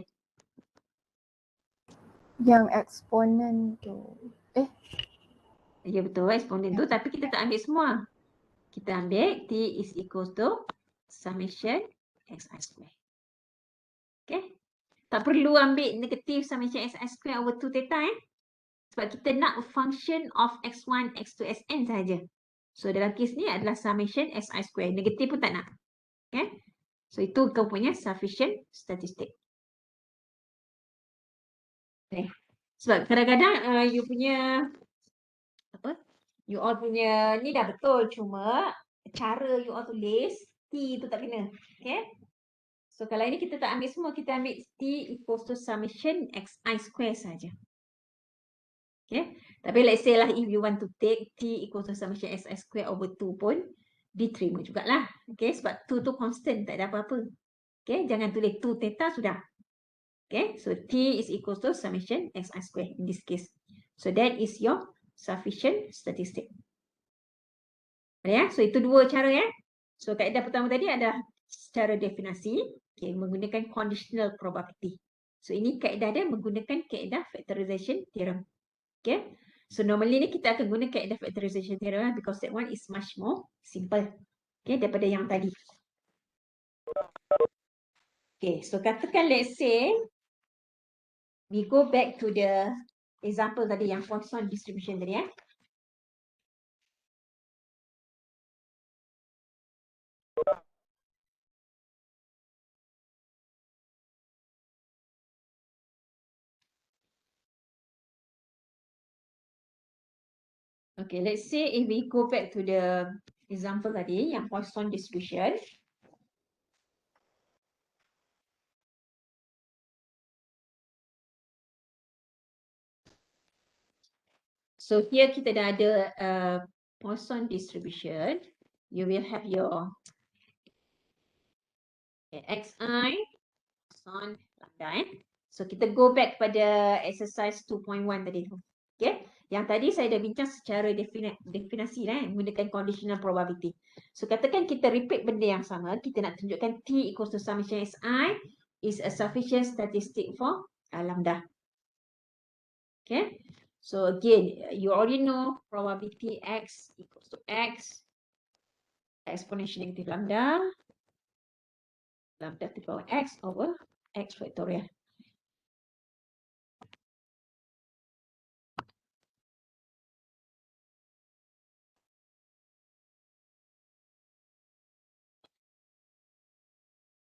Yang eksponen tu. Ya betul, eksponen tu, tapi kita tak ambil semua. Kita ambil t is equals to summation xi square. Okay? Tak perlu ambil negative summation xi square over 2 theta sebab kita nak function of x1, x2, xn saja. So dalam kes ni adalah summation xi square. Negatif pun tak nak. Okay? So itu kau punya sufficient statistic. Okay. Sebab kadang-kadang you punya apa? You all punya ni dah betul, cuma cara you all tulis T tu tak kena. Okay? So kalau ini kita tak ambil semua, kita ambil T equals to summation xi square saja. Okay? Tapi let's say lah if you want to take T equals to summation xi square over 2 pun diterima jugalah. Okay? Sebab 2 tu constant, tak ada apa-apa. Okay? Jangan tulis 2 theta sudah. Okay? So T is equals to summation xi square in this case. So that is your sufficient statistic. Ya, so itu dua cara ya. So kaedah pertama tadi ada secara definasi, okay, menggunakan conditional probability. So ini kaedah dia menggunakan kaedah factorization theorem. Okay. So normally ni kita akan guna kaedah factorization theorem because that one is much more simple. Okay, daripada yang tadi. Okay, so katakan let's say we go back to the example tadi yang Poisson distribution tadi ya. Okay, let's say if we go back to the example tadi, yang Poisson distribution. So here kita dah ada Poisson distribution. You will have your xi, Poisson lambda. So kita go back pada exercise 2.1 tadi tu. Okay. Yang tadi saya dah bincang secara definasi menggunakan conditional probability. So katakan kita repeat benda yang sama, kita nak tunjukkan T equals to summation xi is a sufficient statistic for lambda. Okay. So again, you already know probability x equals to x exponential negative lambda to the power x over x factorial.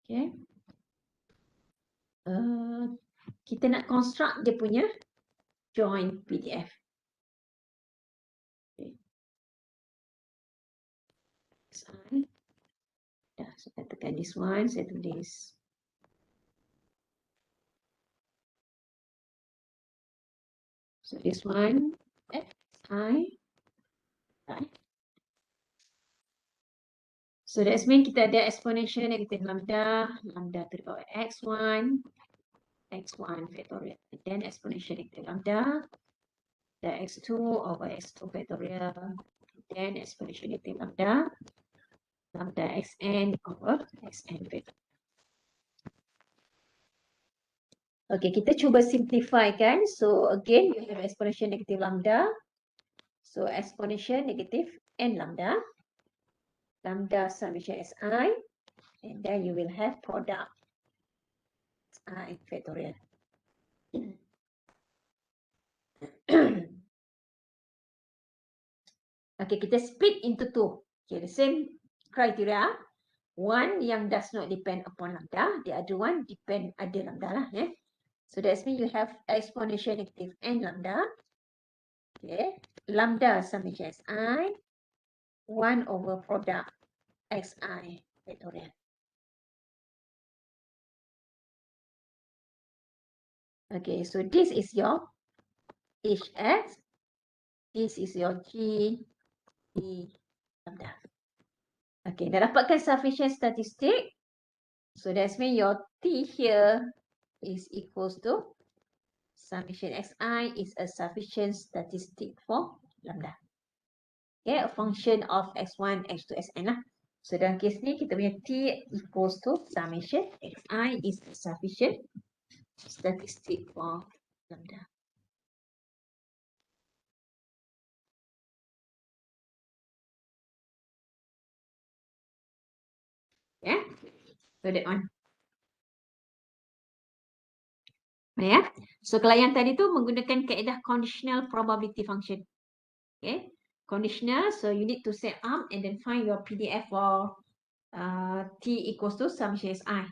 Okay. Kita nak construct dia punya join PDF. Okay. Dah, saya katakan this one, saya tulis. So this one, xi. So that's mean kita ada exponential negative lambda to the power x1 factorial, and then exponential negative lambda, the x2 over x2 factorial, then exponential negative lambda xn over xn factorial. Okay, kita cuba simplify kan. So again, you have exponential negative lambda. So exponential negative n lambda summation si, and then you will have product I factorial. Okay, kita split into two. Okay, the same criteria. One yang does not depend upon lambda, the other one depend ada lambda lah. So that's mean you have exponential negative n lambda. Okay, lambda summation si 1 over product xi factorial. Okay, so this is your hx, this is your g, e lambda. Okay, dah dapatkan sufficient statistic. So that's mean your t here is equals to summation xi is a sufficient statistic for lambda. Okay, a function of x1, x2, xn lah. So dalam kes ni kita punya t equals to summation xi is a sufficient statistic for lambda. Yeah, so that one. Ya. So kalau yang tadi tu menggunakan kaedah conditional probability function. Okay. Conditional, so you need to set up and then find your PDF for T equals to summation SI.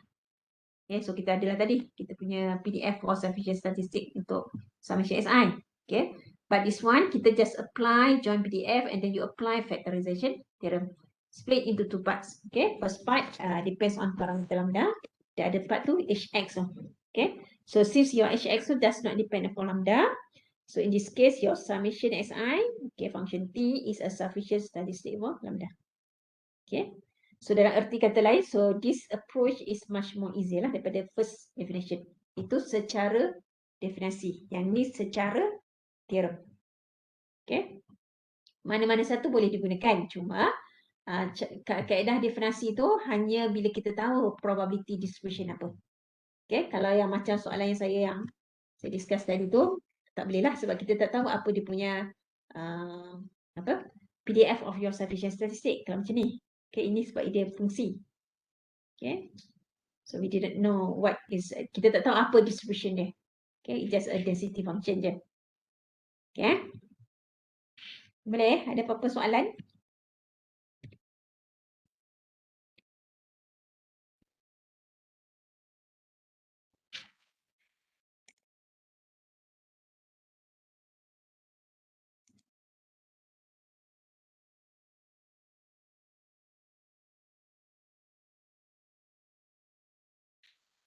Okay, so kita adalah tadi, kita punya PDF for sufficient statistic untuk summation SI. Okay, but this one, kita just apply join PDF and then you apply factorization theorem. Split into two parts. Okay, first part depends on parameter lambda. The other part tu HX. Okay, so since your HX does not depend upon lambda, so in this case, your summation SI, okay, function T is a sufficient statistic for lambda. Okay, so dalam erti kata lain, so this approach is much more easier lah daripada first definition. Itu secara definisi. Yang ni secara theorem. Okay, mana-mana satu boleh digunakan. Cuma kaedah definisi tu hanya bila kita tahu probability distribution apa. Okay, kalau yang macam soalan yang saya discuss tadi tu, tak boleh lah sebab kita tak tahu apa dia punya PDF of your sufficient statistic kalau macam ni. Okay, ini sebab dia fungsi. Okay, so we didn't know what is, kita tak tahu apa distribution dia. Okay, it's just a density function je. Okay, boleh? Ada apa-apa soalan?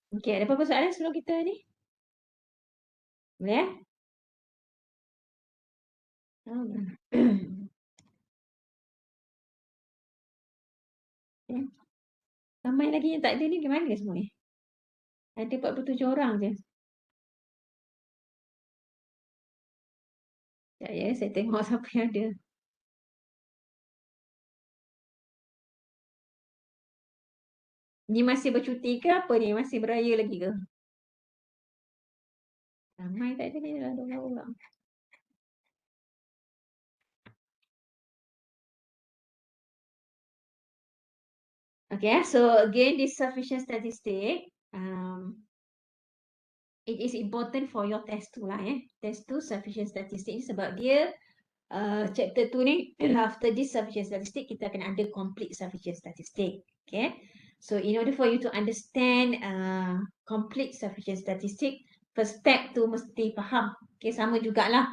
Okey, ada apa-apa soalan sebelum kita ni? Boleh? Eh, ramai lagi yang tak ada ni, gimana semua ni? Ada 47 orang je. Sekejap ya, saya tengok siapa yang ada. Ni masih bercuti ke apa ni? Masih beraya lagi ke? Ramai tak ada ni dalam 12 orang. Okay, so again, this sufficient statistic, it is important for your test 2 lah Test 2 sufficient statistics sebab dia chapter 2 ni after this sufficient statistic kita akan ada complete sufficient statistic. Okay. So in order for you to understand complete sufficient statistic, first step tu mesti faham. Okay, sama jugalah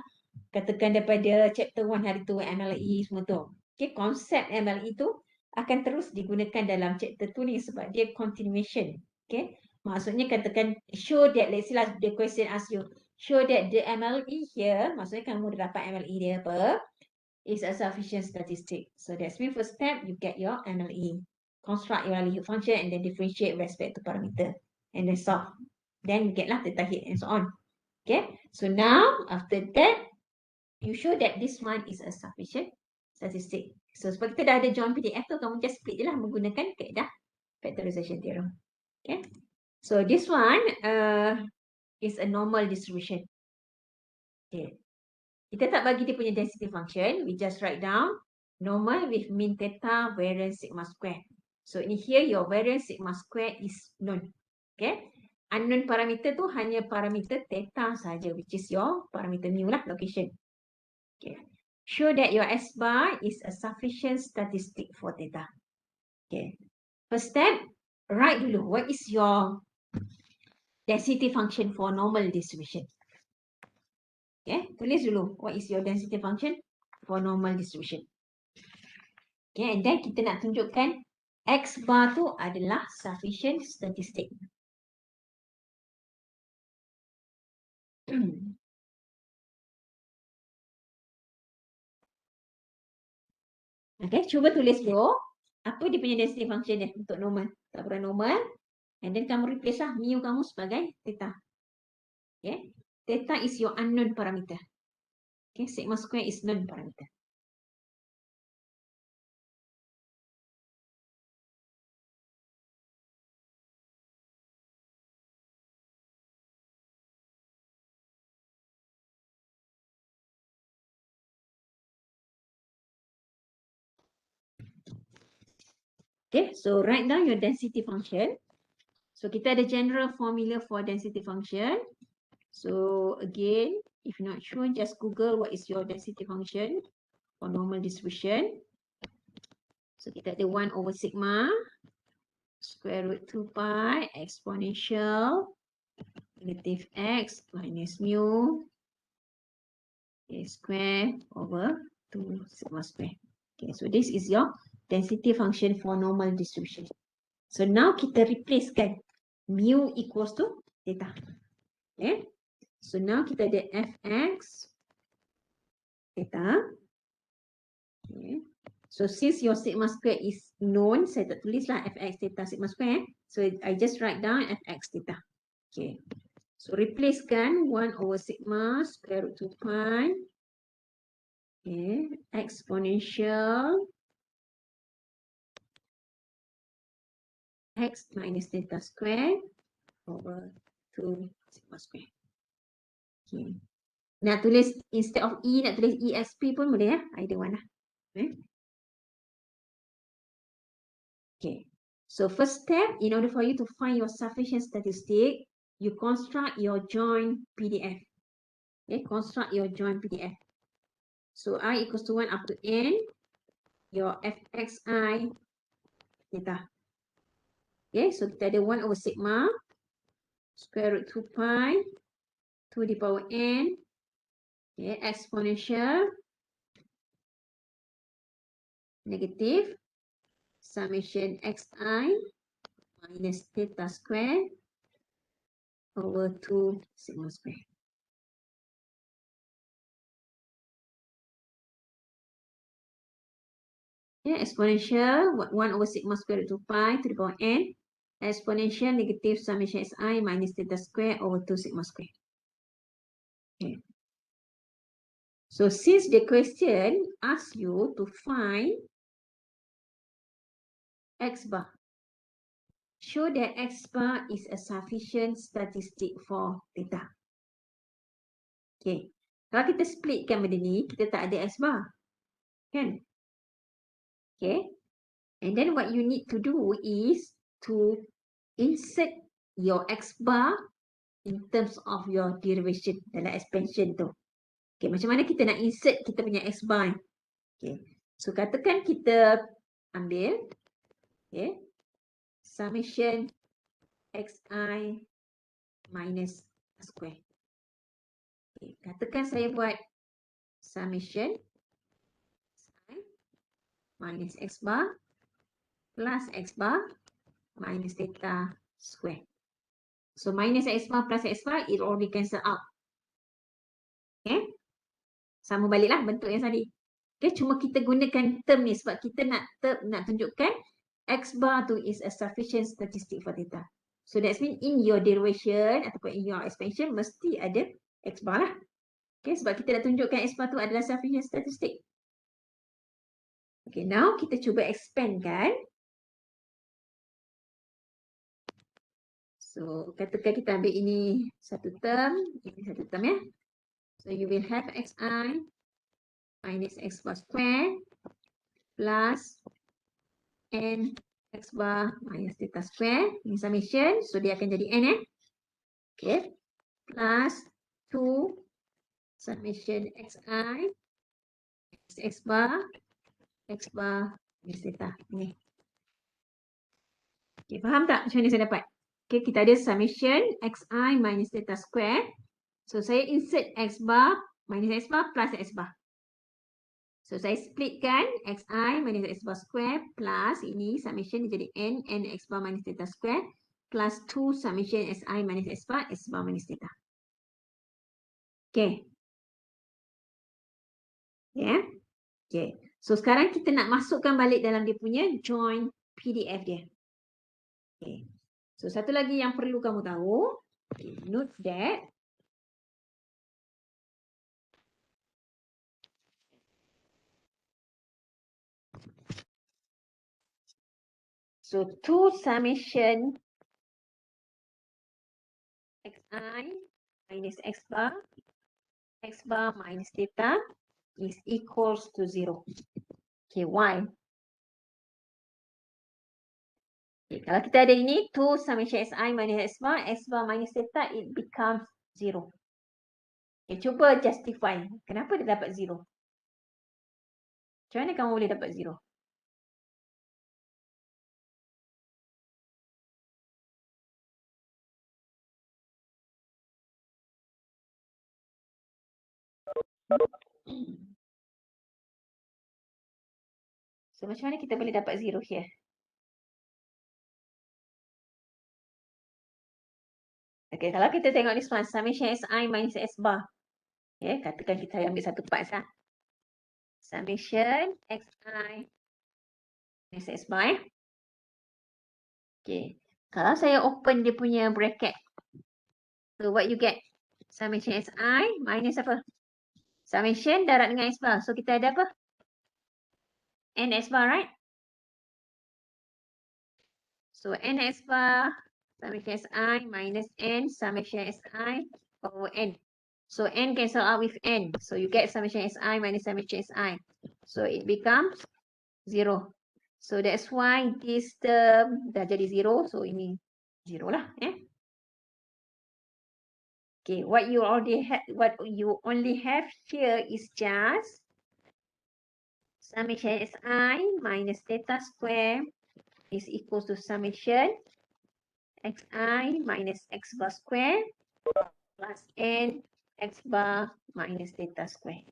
katakan daripada chapter 1 hari tu MLE semua tu. Okay, konsep MLE tu akan terus digunakan dalam chapter 2 ni sebab dia continuation. Okay. Maksudnya katakan show that, let's say lah, the question ask you, show that the MLE here, maksudnya kamu dah dapat MLE dia apa, is a sufficient statistic. So that's mean first step, you get your MLE. Construct your likelihood function and then differentiate with respect to parameter. And then solve. Then you get lah theta hit and so on. Okay. So now, after that, you show that this one is a sufficient statistic. So sebab kita dah ada join PDF tu, kamu just split je lah menggunakan kaedah Factorization Theorem. Okay. So this one is a normal distribution. Okay. Kita tak bagi dia punya density function. We just write down normal with mean theta variance sigma square. So in here your variance sigma square is known. Okay. Unknown parameter tu hanya parameter theta saja, which is your parameter mu lah, location. Okay. Show that your S bar is a sufficient statistic for theta. Okay. First step, write dulu what is your density function for normal distribution. Okay, tulis dulu what is your density function for normal distribution. Okay, and then kita nak tunjukkan X bar tu adalah sufficient statistic. Okay, cuba tulis dulu apa dia punya density function dia untuk normal. Tak pernah normal. And then kamu replace lah mu kamu sebagai theta. Okay, theta is your unknown parameter. Okay, sigma square is known parameter. Okay, so write down your density function. So kita ada general formula for density function. So again, if you're not sure, just Google what is your density function for normal distribution. So kita ada 1 over sigma square root 2 pi exponential negative x minus mu a square over 2 sigma square. Okay, so this is your density function for normal distribution. So now kita replacekan mu equals to theta. Okay. So now kita ada fx theta. Okay. So since your sigma square is known, saya tak tulis lah fx theta sigma square. So I just write down fx theta. Okay. So replacekan 1 over sigma square root 2 pi. Okay. Exponential x minus theta square over 2 sigma square. Okay. Nak tulis instead of E, nak tulis ESP pun boleh ya. Either one lah. Okay. Okay. So first step, in order for you to find your sufficient statistic, you construct your joint PDF. Okay, construct your joint PDF. So I equals to 1 up to n, your fxi theta. Okay, so kita ada 1 over sigma square root 2 pi to the power n, okay, exponential negative summation xi minus theta square over 2 sigma square. Yeah, exponential 1 over sigma square root 2 pi to the power n. Exponential negative summation si minus theta square over 2 sigma square. Okay. So since the question asks you to find x bar, show that x bar is a sufficient statistic for theta. Okay. Kalau kita splitkan benda ni, kita tak ada x bar. Kan? Okay. And then what you need to do is to insert your x bar in terms of your derivation dalam expansion tu. Okay, macam mana kita nak insert kita punya x bar ni? Okay. So katakan kita ambil okay, summation xi minus square. Okay, katakan saya buat summation xi minus x bar plus x bar minus theta square. So minus x bar plus x bar, it already cancel out. Okay. Sama baliklah bentuk yang tadi. Okay, cuma kita gunakan term ni sebab kita nak tunjukkan x bar tu is a sufficient statistic for theta. So that's mean in your derivation ataupun in your expansion mesti ada x bar lah. Okay, sebab kita nak tunjukkan x bar tu adalah sufficient statistic. Okay, now kita cuba expand kan. So, katakan kita ambil ini satu term, ini satu term ya. So, you will have xi minus x bar square plus n x bar minus theta square. Ini summation, so dia akan jadi n ya. Okay, plus 2 summation xi x bar minus theta. Ini. Okay, faham tak macam mana saya dapat? Okay, kita ada summation xi minus theta square. So, saya insert x bar minus x bar plus x bar. So, saya splitkan xi minus x bar square plus ini summation dia jadi n x bar minus theta square plus 2 summation si minus x bar minus theta. Okay. Yeah. Okay. So, sekarang kita nak masukkan balik dalam dia punya join PDF dia. Okay. So, satu lagi yang perlu kamu tahu. Okay. Note that so 2 summation xi minus x bar minus theta is equals to 0. Okay, why? Okay, kalau kita ada ini 2 summation xi minus x bar minus theta, it becomes 0. Okay, cuba justify. Kenapa dia dapat 0? Macam mana kamu boleh dapat 0? So, macam mana kita boleh dapat 0 here? Okay, kalau kita tengok this one, summation xi minus x bar. Okay, katakan kita ambil satu part sah. Summation xi minus x bar. Okay, kalau saya open dia punya bracket. So, what you get? Summation xi minus apa? Summation darat dengan x bar. So, kita ada apa? N x bar, right? So, n x bar summation si minus n summation si over n. So, n cancel out with n. So, you get summation si minus summation si. So, it becomes 0. So, that's why this term dah jadi 0. So, ini 0 lah. Okay, what you only have here is just summation si minus theta square is equals to summation xi minus x bar square plus n x bar minus theta square.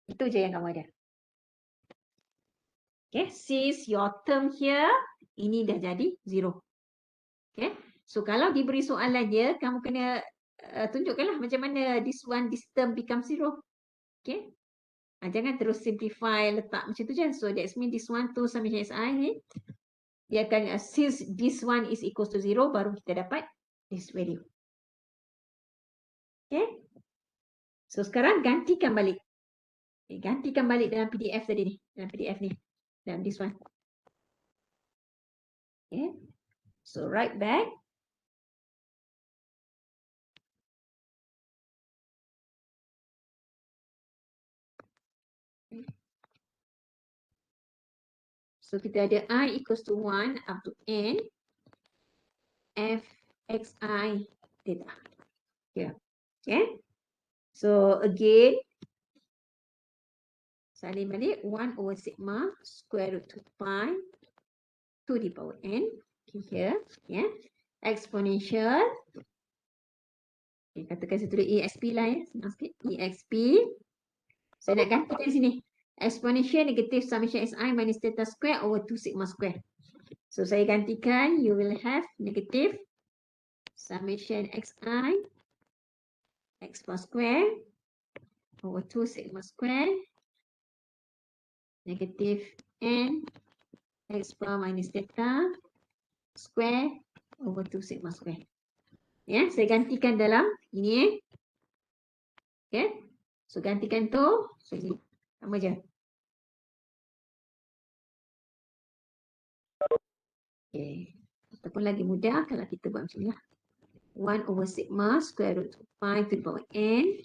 Itu je yang kamu ada. Okay, since your term here, ini dah jadi 0. Okay, So kalau diberi soalan dia, kamu kena tunjukkanlah macam mana this term becomes 0. Okay. Jangan terus simplify, letak macam tu je. So that means this one to summation xi ni, dia akan, since this one is equals to 0, baru kita dapat this value. Okay. So sekarang gantikan balik. Okay, gantikan balik dalam PDF tadi ni. Dalam PDF ni. Dalam this one. Okay. So write back. So kita ada I equals to 1 up to n f xi theta. Here. Okay. So again, salin balik 1 over sigma square root 2 pi to the power n. Okay, here. Yeah. Exponential. Okay, katakan saya tulis exp lah ya. Senang sikit. Exp. Saya nak gantikan di sini. Exponential negative summation xi minus theta square over 2 sigma square. So saya gantikan, you will have negative summation xi x bar square over 2 sigma square negative n x bar minus theta square over 2 sigma square. Ya, saya gantikan dalam ini. Okay. So gantikan tu, so ini sama je. Okay. Ataupun lagi mudah kalau kita buat macam ni lah. 1 over sigma square root 2 pi to the power n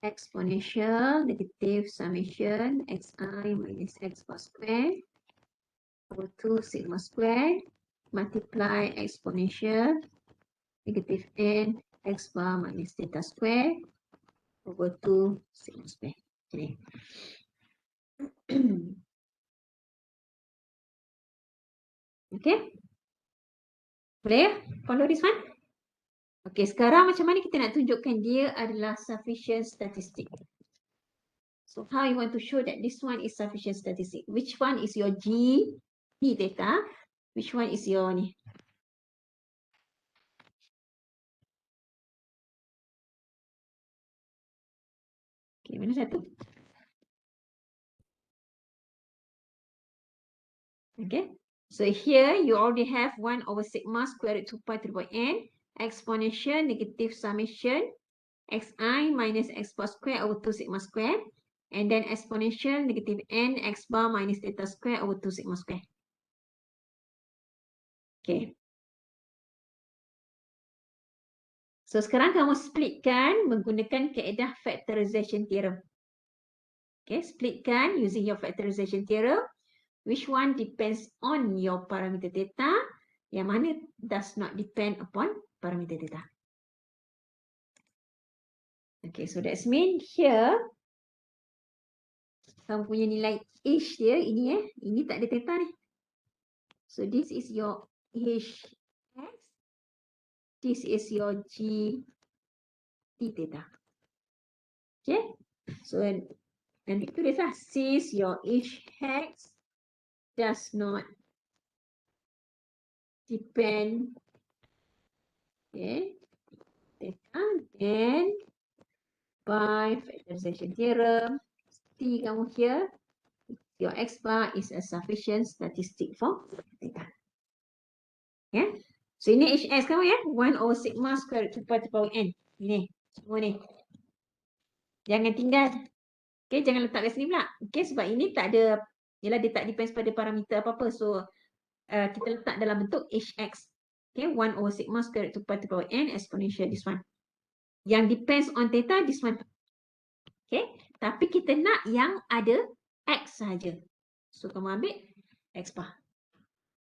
exponential negative summation xi minus x bar square over 2 sigma square multiply exponential negative n x bar minus theta square over 2 sigma square. Okay. Okay. Boleh ya? Follow this one? Okay, sekarang macam mana kita nak tunjukkan dia adalah sufficient statistic. So how you want to show that this one is sufficient statistic? Which one is your G, T theta? Which one is your ni? Okay, mana satu? Okay. So here you already have 1 over sigma square root 2 pi to the power n exponential negative summation xi minus x bar square over 2 sigma square and then exponential negative n x bar minus theta square over 2 sigma square. Okay. So sekarang kamu splitkan menggunakan kaedah factorization theorem. Okay, splitkan using your factorization theorem. Which one depends on your parameter theta? Yang mana does not depend upon parameter theta. Okay, so that's mean here kamu punya nilai H dia ini ini tak ada theta ni. So this is your H x, this is your G T theta. Okay, so nanti tulislah since your H x does not depend, okay, theta, then by factorization theorem, T kamu here, your x bar is a sufficient statistic for theta. Ya, so ini hs kamu ya, 1 over sigma square root 2 pi to the power n. Ini, semua ni. Jangan tinggal. Okay, jangan letak kat sini pula. Okay, sebab ini tak ada, yelah dia tak depends pada parameter apa-apa. So, kita letak dalam bentuk hx. Okay, 1 over sigma square root 2 pi to the power n exponential this one. Yang depends on theta, this one. Okay, tapi kita nak yang ada x sahaja. So, kamu ambil x bar.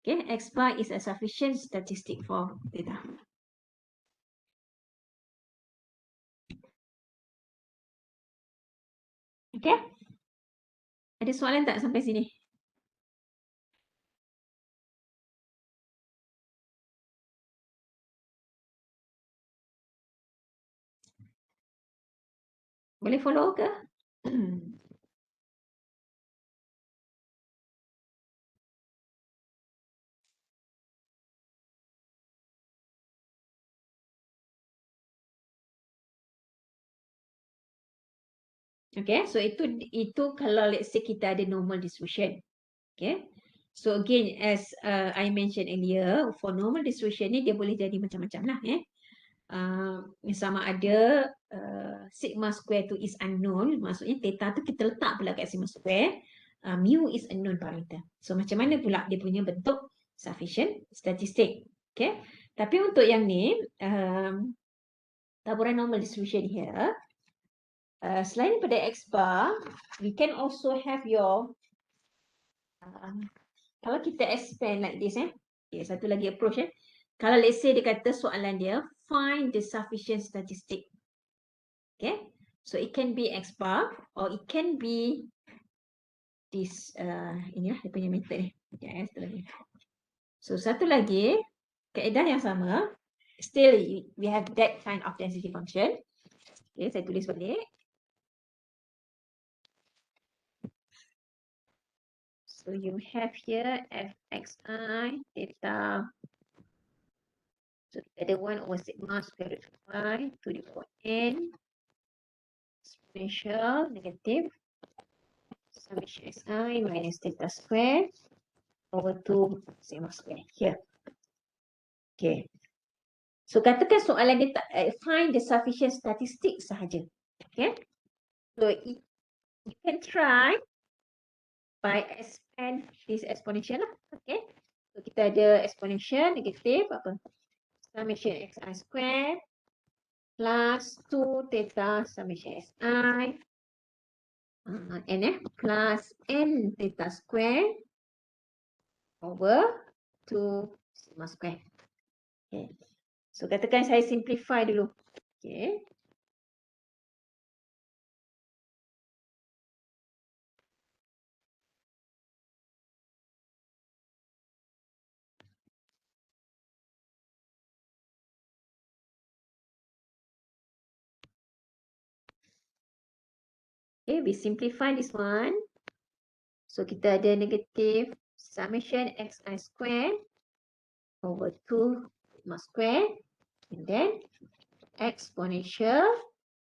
Okay, x bar is a sufficient statistic for theta. Okay, ada soalan tak sampai sini? Boleh follow ke? Okay, so itu kalau let's say kita ada normal distribution. Okay, so again as I mentioned earlier, for normal distribution ni dia boleh jadi macam-macam lah. Sama ada sigma square tu is unknown, maksudnya theta tu kita letak pula kat sigma square, mu is unknown parameter. So macam mana pula dia punya bentuk sufficient statistic. Okay, tapi untuk yang ni taburan normal distribution here, selain daripada X bar, we can also have your kalau kita expand like this okay, satu lagi approach kalau let's say dia kata soalan dia find the sufficient statistic. Okay, so it can be X bar or it can be this inilah dia punya method ni. Okay, satu lagi. So satu lagi kaedah yang sama, still we have that kind of density function. Okay, saya tulis balik. So you have here fxi theta. So ada 1 over sigma square root of y to the power n exponential negative summation xi minus theta square over 2 sigma square here. Okay. So katakan soalan dia find the sufficient statistic sahaja. Okay. So you can try by expand this exponential lah. Okay. So kita ada exponential negative apa? Summation xi square plus 2 theta summation xi n plus n theta square over 2 sigma square. Okay. So katakan saya simplify dulu. Okay. Okay, we simplify this one. So kita ada negative summation xi square over 2 sigma square and then exponential.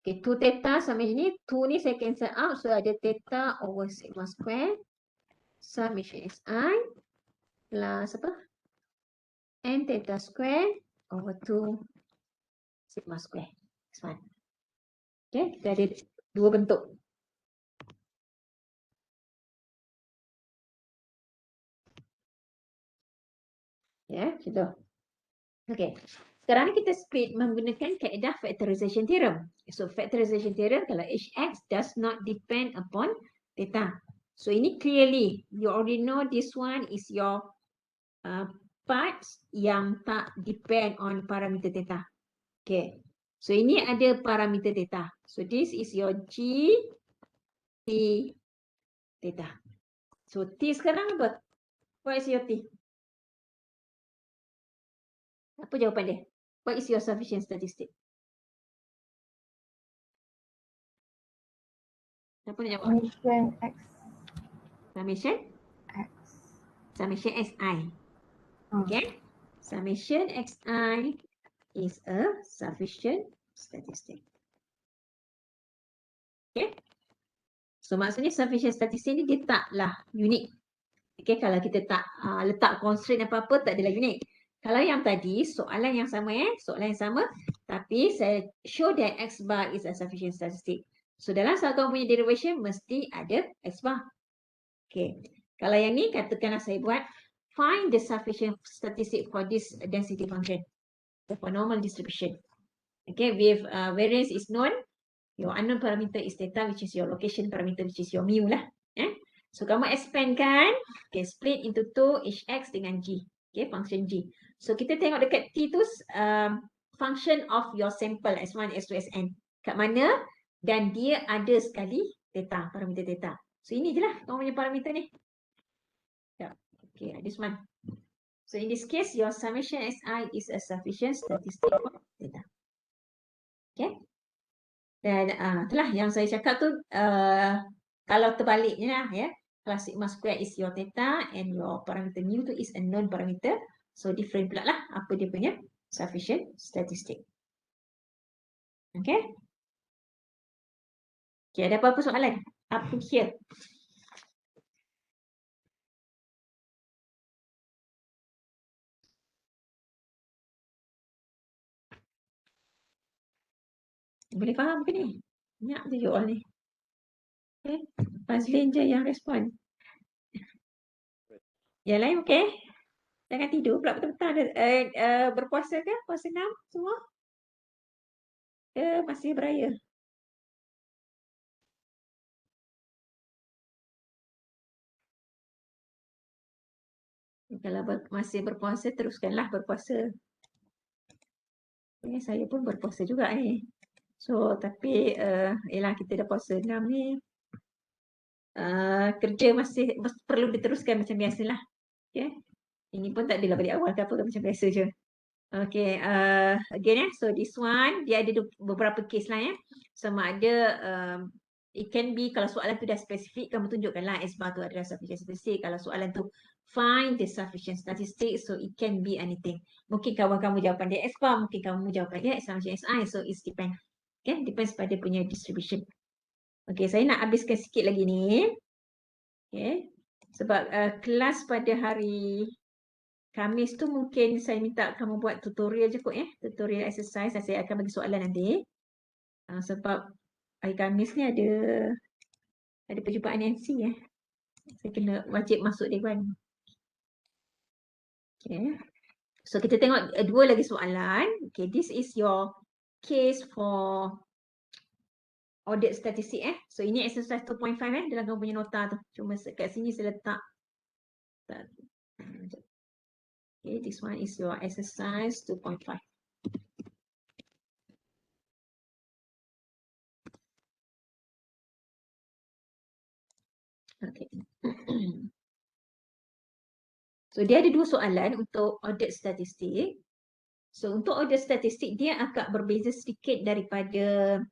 Okay, 2 theta summation ni, 2 ni saya cancel out. So ada theta over sigma square summation xi plus apa? N theta square over 2 sigma square. This one. Okay, kita ada dua bentuk. Ya, gitu. Okay. Sekarang ni kita split menggunakan kaedah Factorization Theorem. So Factorization Theorem kalau Hx does not depend upon theta. So ini clearly you already know this one is your parts yang tak depend on parameter theta. Okay. So ini ada parameter theta. So this is your G T theta. So T sekarang apa? What is your T? Apa jawapan dia? What is your sufficient statistic? Siapa nak jawab? Summation X. Summation? X. Summation Xi. Okay? Summation Xi is a sufficient statistic. Okay? So maksudnya sufficient statistic ni dia taklah unik. Okay, kalau kita tak letak constraint apa-apa tak adalah unik. Kalau yang tadi soalan yang sama soalan yang sama tapi saya show that X bar is a sufficient statistic. So dalam soalan punya derivation mesti ada X bar. Okay. Kalau yang ni katakanlah saya buat find the sufficient statistic for this density function for normal distribution. Okay, with variance is known, your unknown parameter is theta, which is your location parameter, which is your mu lah. So kamu expand kan, okay, split into 2 hx dengan g, okay, function g. So kita tengok dekat t tu function of your sample s1, s2, sn. Kat mana dan dia ada sekali theta, parameter theta. So ini je lah kamu punya parameter ni. Okay, this one. So in this case, your summation Xi is a sufficient statistic for theta. Okay. Dan itulah yang saya cakap tu, kalau terbaliknya lah ya. Kalau sigma square is your theta and your parameter mu tu is a known parameter. So different pula lah apa dia punya sufficient statistic. Okay. Okay, ada apa-apa soalan? Up to here. Boleh faham ke ni? Banyak tu you all ni. Okay. Fazlin je yang respon. Yang lain okey? Jangan tidur pula petang-petang. Berpuasa ke? Puasa 6 semua? Masih beraya? Kalau masih berpuasa, teruskanlah berpuasa. Saya pun berpuasa juga ni. So, tapi yelah kita dah puasa 6 ni. Kerja masih perlu diteruskan macam biasalah. Okay. Ini pun tak adalah balik awal ke apa, macam biasa je. Okay, again so this one, dia ada beberapa case lah ya. Sama ada, it can be kalau soalan tu dah spesifik, kamu tunjukkanlah S bar tu adalah sufficient statistic. Kalau soalan tu find the sufficient statistics, so it can be anything. Mungkin kawan kamu jawapan dia S bar, mungkin kamu jawapan dia assumption SI, so it depends. Okay, depends pada punya distribution. Okay, saya nak habiskan sikit lagi ni. Okay, sebab kelas pada hari Khamis tu mungkin saya minta kamu buat tutorial je kot ya. Tutorial exercise, saya akan bagi soalan nanti. Sebab hari Khamis ni ada perjumpaan MC ya. Saya kena wajib masuk dewan. Okay. So kita tengok dua lagi soalan. Okay, this is your case for audit statistik eh. So ini exercise 2.5 dalam kamu punya nota tu. Cuma kat sini saya letak. Okay, this one is your exercise 2.5. Okay. So dia ada dua soalan untuk audit statistik. So untuk audit statistik dia agak berbeza sedikit daripada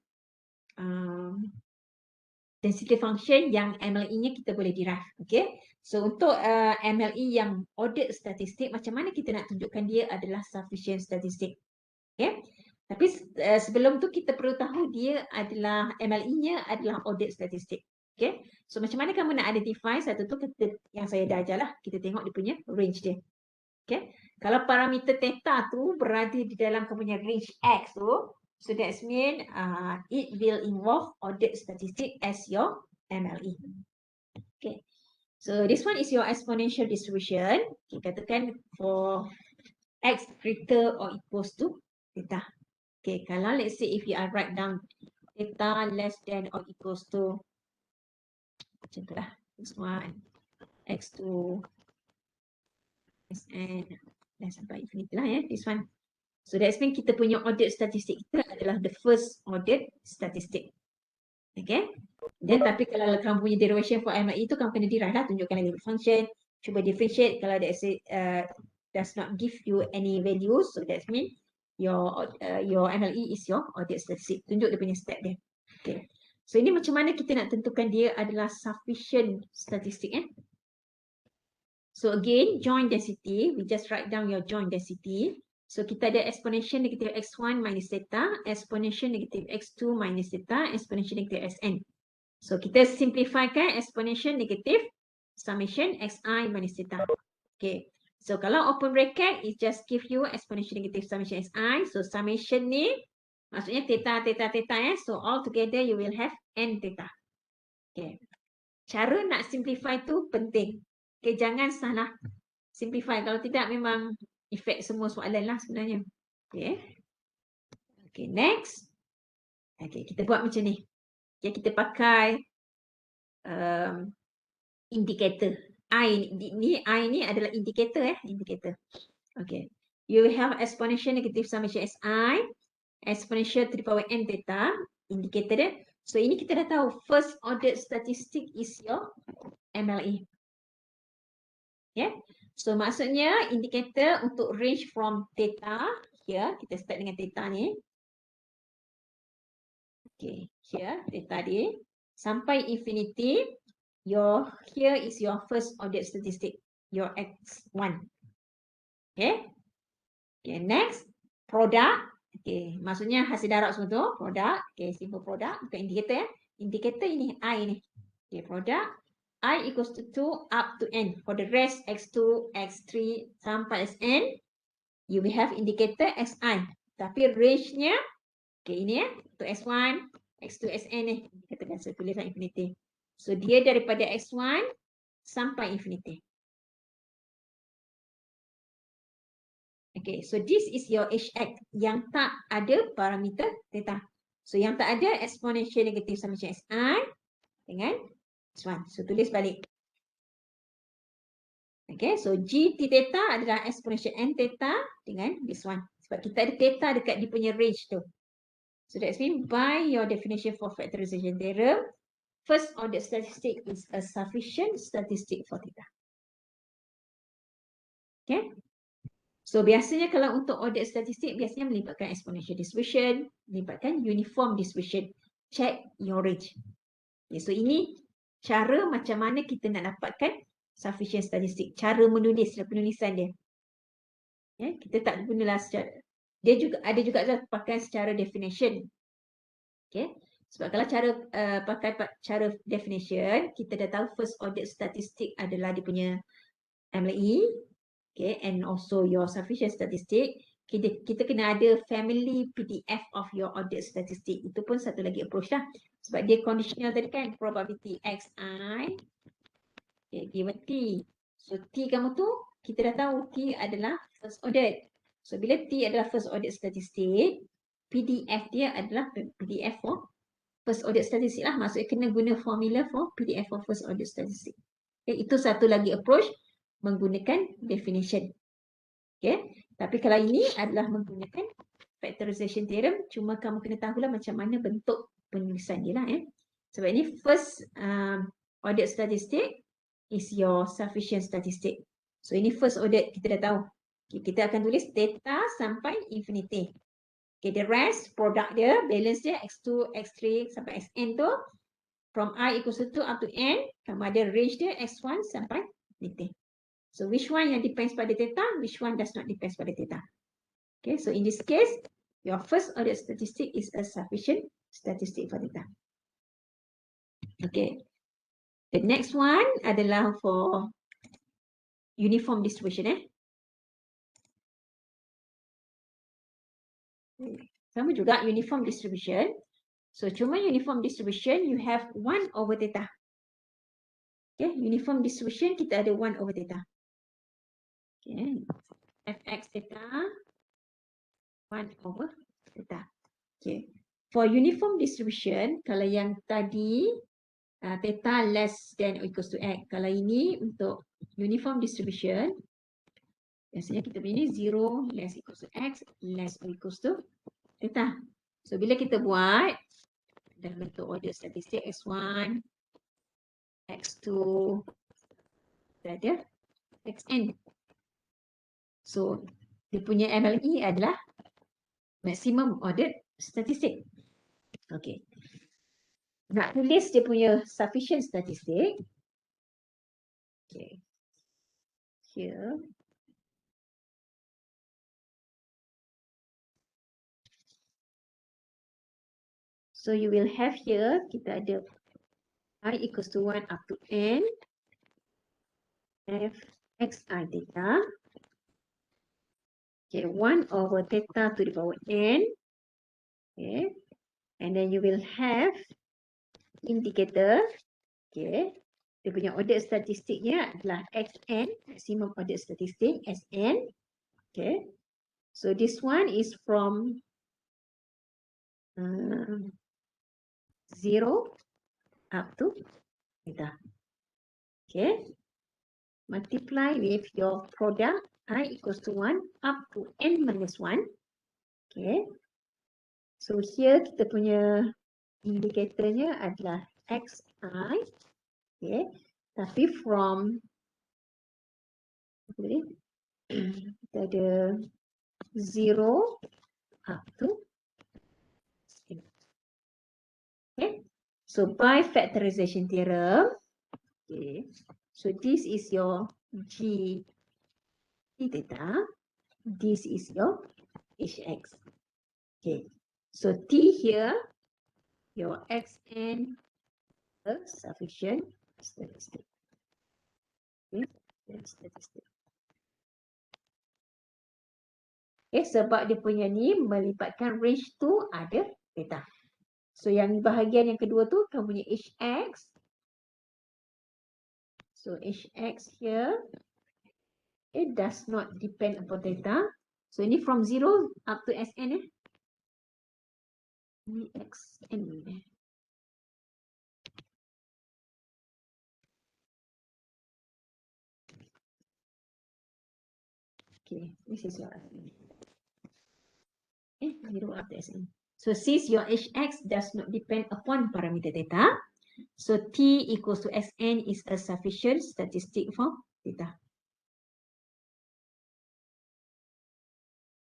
density function yang MLE-nya kita boleh derive. Okay. So untuk MLE yang audit statistik, macam mana kita nak tunjukkan dia adalah sufficient statistic. Okay. Tapi sebelum tu kita perlu tahu dia adalah MLE-nya adalah audit statistik. Okay. So macam mana kamu nak identify satu tu yang saya dah ajar lah. Kita tengok dia punya range dia. Okay. Kalau parameter theta tu berada di dalam kamu punya range X tu, so that means it will involve audit statistic as your MLE. Okay. So this one is your exponential distribution. Okay, katakan for X greater or equals to theta. Okay, kalau let's say if you are write down theta less than or equals to macam tu lah. This one X2 Sn dan sampai infinity lah ya. This one. So that's mean kita punya audit statistik kita adalah the first audit statistik. Okay. Dan tapi kalau kamu punya derivation for MLE tu kamu kena derive lah, tunjukkan lagi function, cuba differentiate. Kalau that say does not give you any values, so that mean your MLE is your audit statistik. Tunjuk dia punya step dia. Okay. So ini macam mana kita nak tentukan dia adalah sufficient statistik So again, joint density, we just write down your joint density. So kita ada exponential negative x1 minus theta, exponential negative x2 minus theta, exponential negative xn. So kita simplifikan exponential negative summation xi minus theta. Okay. So kalau open bracket, it just give you exponential negative summation xi. So summation ni, maksudnya theta, theta, theta ya. So all together you will have n theta. Okay. Cara nak simplify tu penting. Okay, jangan salah simplify. Kalau tidak memang efek semua soalan lah sebenarnya. Okay. Okay, next. Okay, kita buat macam ni. Okay, kita pakai indicator. I ni adalah indicator indicator. Okay. You have exponential negative summation SI, exponential to the power n theta, indicator dia. So ini kita dah tahu first order statistic is your MLE. Yeah. So maksudnya indikator untuk range from theta here, kita start dengan theta ni. Okay, here theta dia sampai infinity, here is your first order statistic, your x1. Okay. Okay, next product. Okay, maksudnya hasil darab semua tu, product. Okay, simple product bukan indikator ya. Indikator ini I ni. Okay, product I equals to 2 up to N. For the rest, X2, X3 sampai Sn, you will have indicator Si. Tapi range-nya, okay, ini ya, untuk S1, X2, Sn ni. Katakan saya tuliskan infinity. So, dia daripada X1 sampai infinity. Okay, so this is your Hx yang tak ada parameter theta. So, yang tak ada exponential negatif sama macam Si dengan S1. So, tulis balik. Okay, so G T theta adalah exponential N theta dengan this one. Sebab kita ada theta dekat dia punya range tu. So, that's mean by your definition for factorization theorem, first order statistic is a sufficient statistic for theta. Okay. So, biasanya kalau untuk order statistik, biasanya melibatkan exponential distribution, melibatkan uniform distribution. Check your range. Okay, so, ini cara macam mana kita nak dapatkan sufficient statistik. Cara menulis, penulisan dia. Ya, kita tak gunalah secara, dia juga ada juga pakai secara definition. Okay. Sebab kalau cara pakai cara definition, kita dah tahu first order statistik adalah dia punya MLE. Okay, and also your sufficient statistic, kita kena ada family PDF of your ordered statistic. Itu pun satu lagi approach lah. Sebab dia conditional tadi kan, probability xi, okay, given t. So, t kamu tu, kita dah tahu t adalah first ordered. So, bila t adalah first ordered statistic, PDF dia adalah PDF for first ordered statistic lah. Maksudnya kena guna formula for PDF for first ordered statistic. Okay, itu satu lagi approach menggunakan definition. Okay. Tapi kalau ini adalah menggunakan factorization theorem, cuma kamu kena tahulah macam mana bentuk penulisan dia lah. Sebab ini first ordered statistic is your sufficient statistic. So ini first ordered, kita dah tahu. Okay, kita akan tulis theta sampai infinity. Okay, the rest, product dia, balance dia, X2, X3 sampai Sn tu, from I equals to 2 up to N, kamu ada range dia X1 sampai infinity. So, which one yang depends pada theta, which one does not depends pada theta. Okay, so in this case, your first order statistic is a sufficient statistic for theta. Okay, the next one adalah for uniform distribution. Sama juga uniform distribution. So, cuma uniform distribution, you have 1 over theta. Okay, uniform distribution, kita ada 1 over theta. Okay, fx theta 1 over theta. Okay, for uniform distribution, kalau yang tadi theta less than or equals to x. Kalau ini untuk uniform distribution, biasanya kita punya ni 0 less equals to x, less or equals to theta. So, bila kita buat dalam bentuk order statistik x1, x2, kita ada xn. So, dia punya MLE adalah maximum ordered statistic. Okay. Nak tulis dia punya sufficient statistic. Okay. Here. So, you will have here, kita ada I equals to 1 up to n f xi theta. Okay, 1 over theta to the power n. Okay, and then you will have indicator. Okay, dia punya order statistiknya adalah xn, maximum order statistic, Sn. Okay, so this one is from 0 up to theta. Okay, multiply with your product I equals to 1 up to n minus 1. Okay, so here kita punya indikatornya adalah xi. Okay, tapi from kita ada 0 up to n. Okay, so by factorization theorem, okay, so this is your G theta, this is your Hx. Okay, so T here, your Xn a sufficient statistic. Okay, statistic. Okay, sebab dia punya ni melibatkan range tu ada data. So yang bahagian yang kedua tu kamu punya HX. So HX here, it does not depend upon data. So ini from 0 up to Sn eh. Ini Xn. Okay, this is your Sn. Okay, 0 up to Sn. So since your Hx does not depend upon parameter data, so T equals to Sn is a sufficient statistic for data.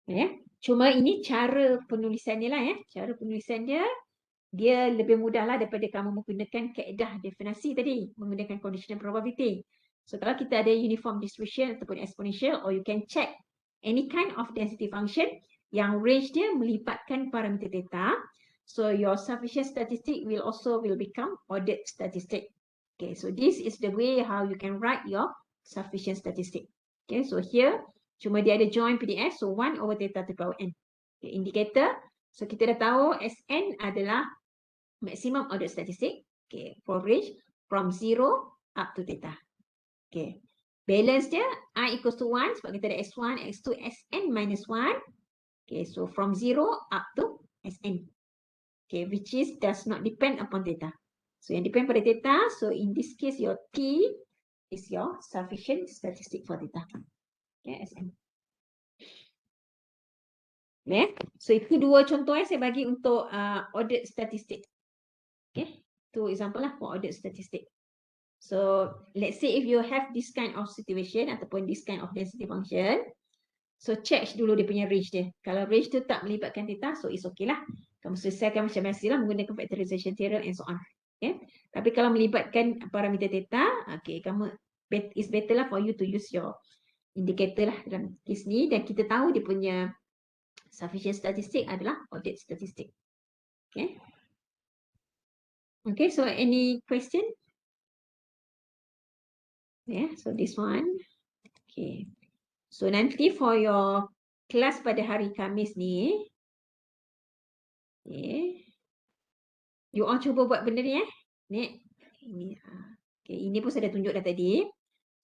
Ya, cuma ini cara penulisan dia lah ya. Cara penulisan dia lebih mudah lah daripada kamu menggunakan kaedah definisi tadi, menggunakan conditional probability. So kalau kita ada uniform distribution ataupun exponential, or you can check any kind of density function yang range dia melibatkan parameter data. So your sufficient statistic will become ordered statistic. Okay, so this is the way how you can write your sufficient statistic. Okay, so here cuma dia ada join PDF, so 1 over theta to the power n. Okay, indicator, so kita dah tahu Sn adalah maximum ordered statistic. Okay, for range from 0 up to theta. Okay, balance dia I equals to 1 sebab kita ada S1, S2, Sn minus 1. Okay, so from 0 up to Sn. Okay, which is does not depend upon theta. So yang depend pada theta, so in this case your T is your sufficient statistic for theta. Okay, Sn. Okay, so itu dua contoh saya bagi untuk ordered statistic. Okay, two example lah for ordered statistic. So let's say if you have this kind of situation ataupun this kind of density function, so check dulu dia punya range dia. Kalau range tu tak melibatkan theta, so it's okay lah. Kamu selesaikan macam biasa lah menggunakan Factorization Theorem and so on. Okay. Tapi kalau melibatkan parameter theta, okay, kamu it's better lah for you to use your indicator lah dalam case ni, dan kita tahu dia punya sufficient statistic adalah ordered statistic. Okay. Okay, so any question? Yeah, so this one. Okay. So nanti for your kelas pada hari Khamis ni, okay, you all cuba buat benda ni Ni, okay, ini pun saya dah tunjuk dah tadi.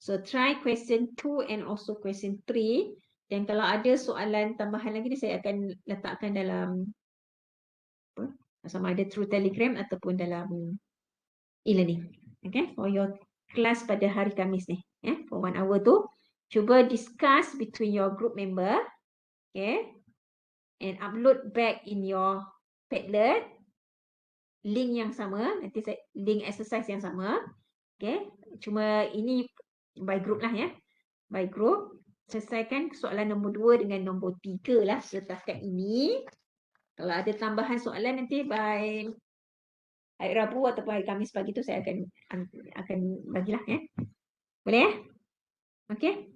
So try question 2 and also question 3. Dan kalau ada soalan tambahan lagi ni, saya akan letakkan dalam sama ada through Telegram ataupun dalam e-learning. Okay, for your kelas pada hari Khamis ni, for 1 hour tu, cuba discuss between your group member, okay, and upload back in your Padlet link yang sama, nanti saya link exercise yang sama, okay. Cuma ini by group lah by group. Selesaikan soalan nombor 2 dengan nombor 3 lah setakat ini. Kalau ada tambahan soalan nanti by hari Rabu ataupun hari Khamis pagi tu saya akan bagilah Boleh Okay.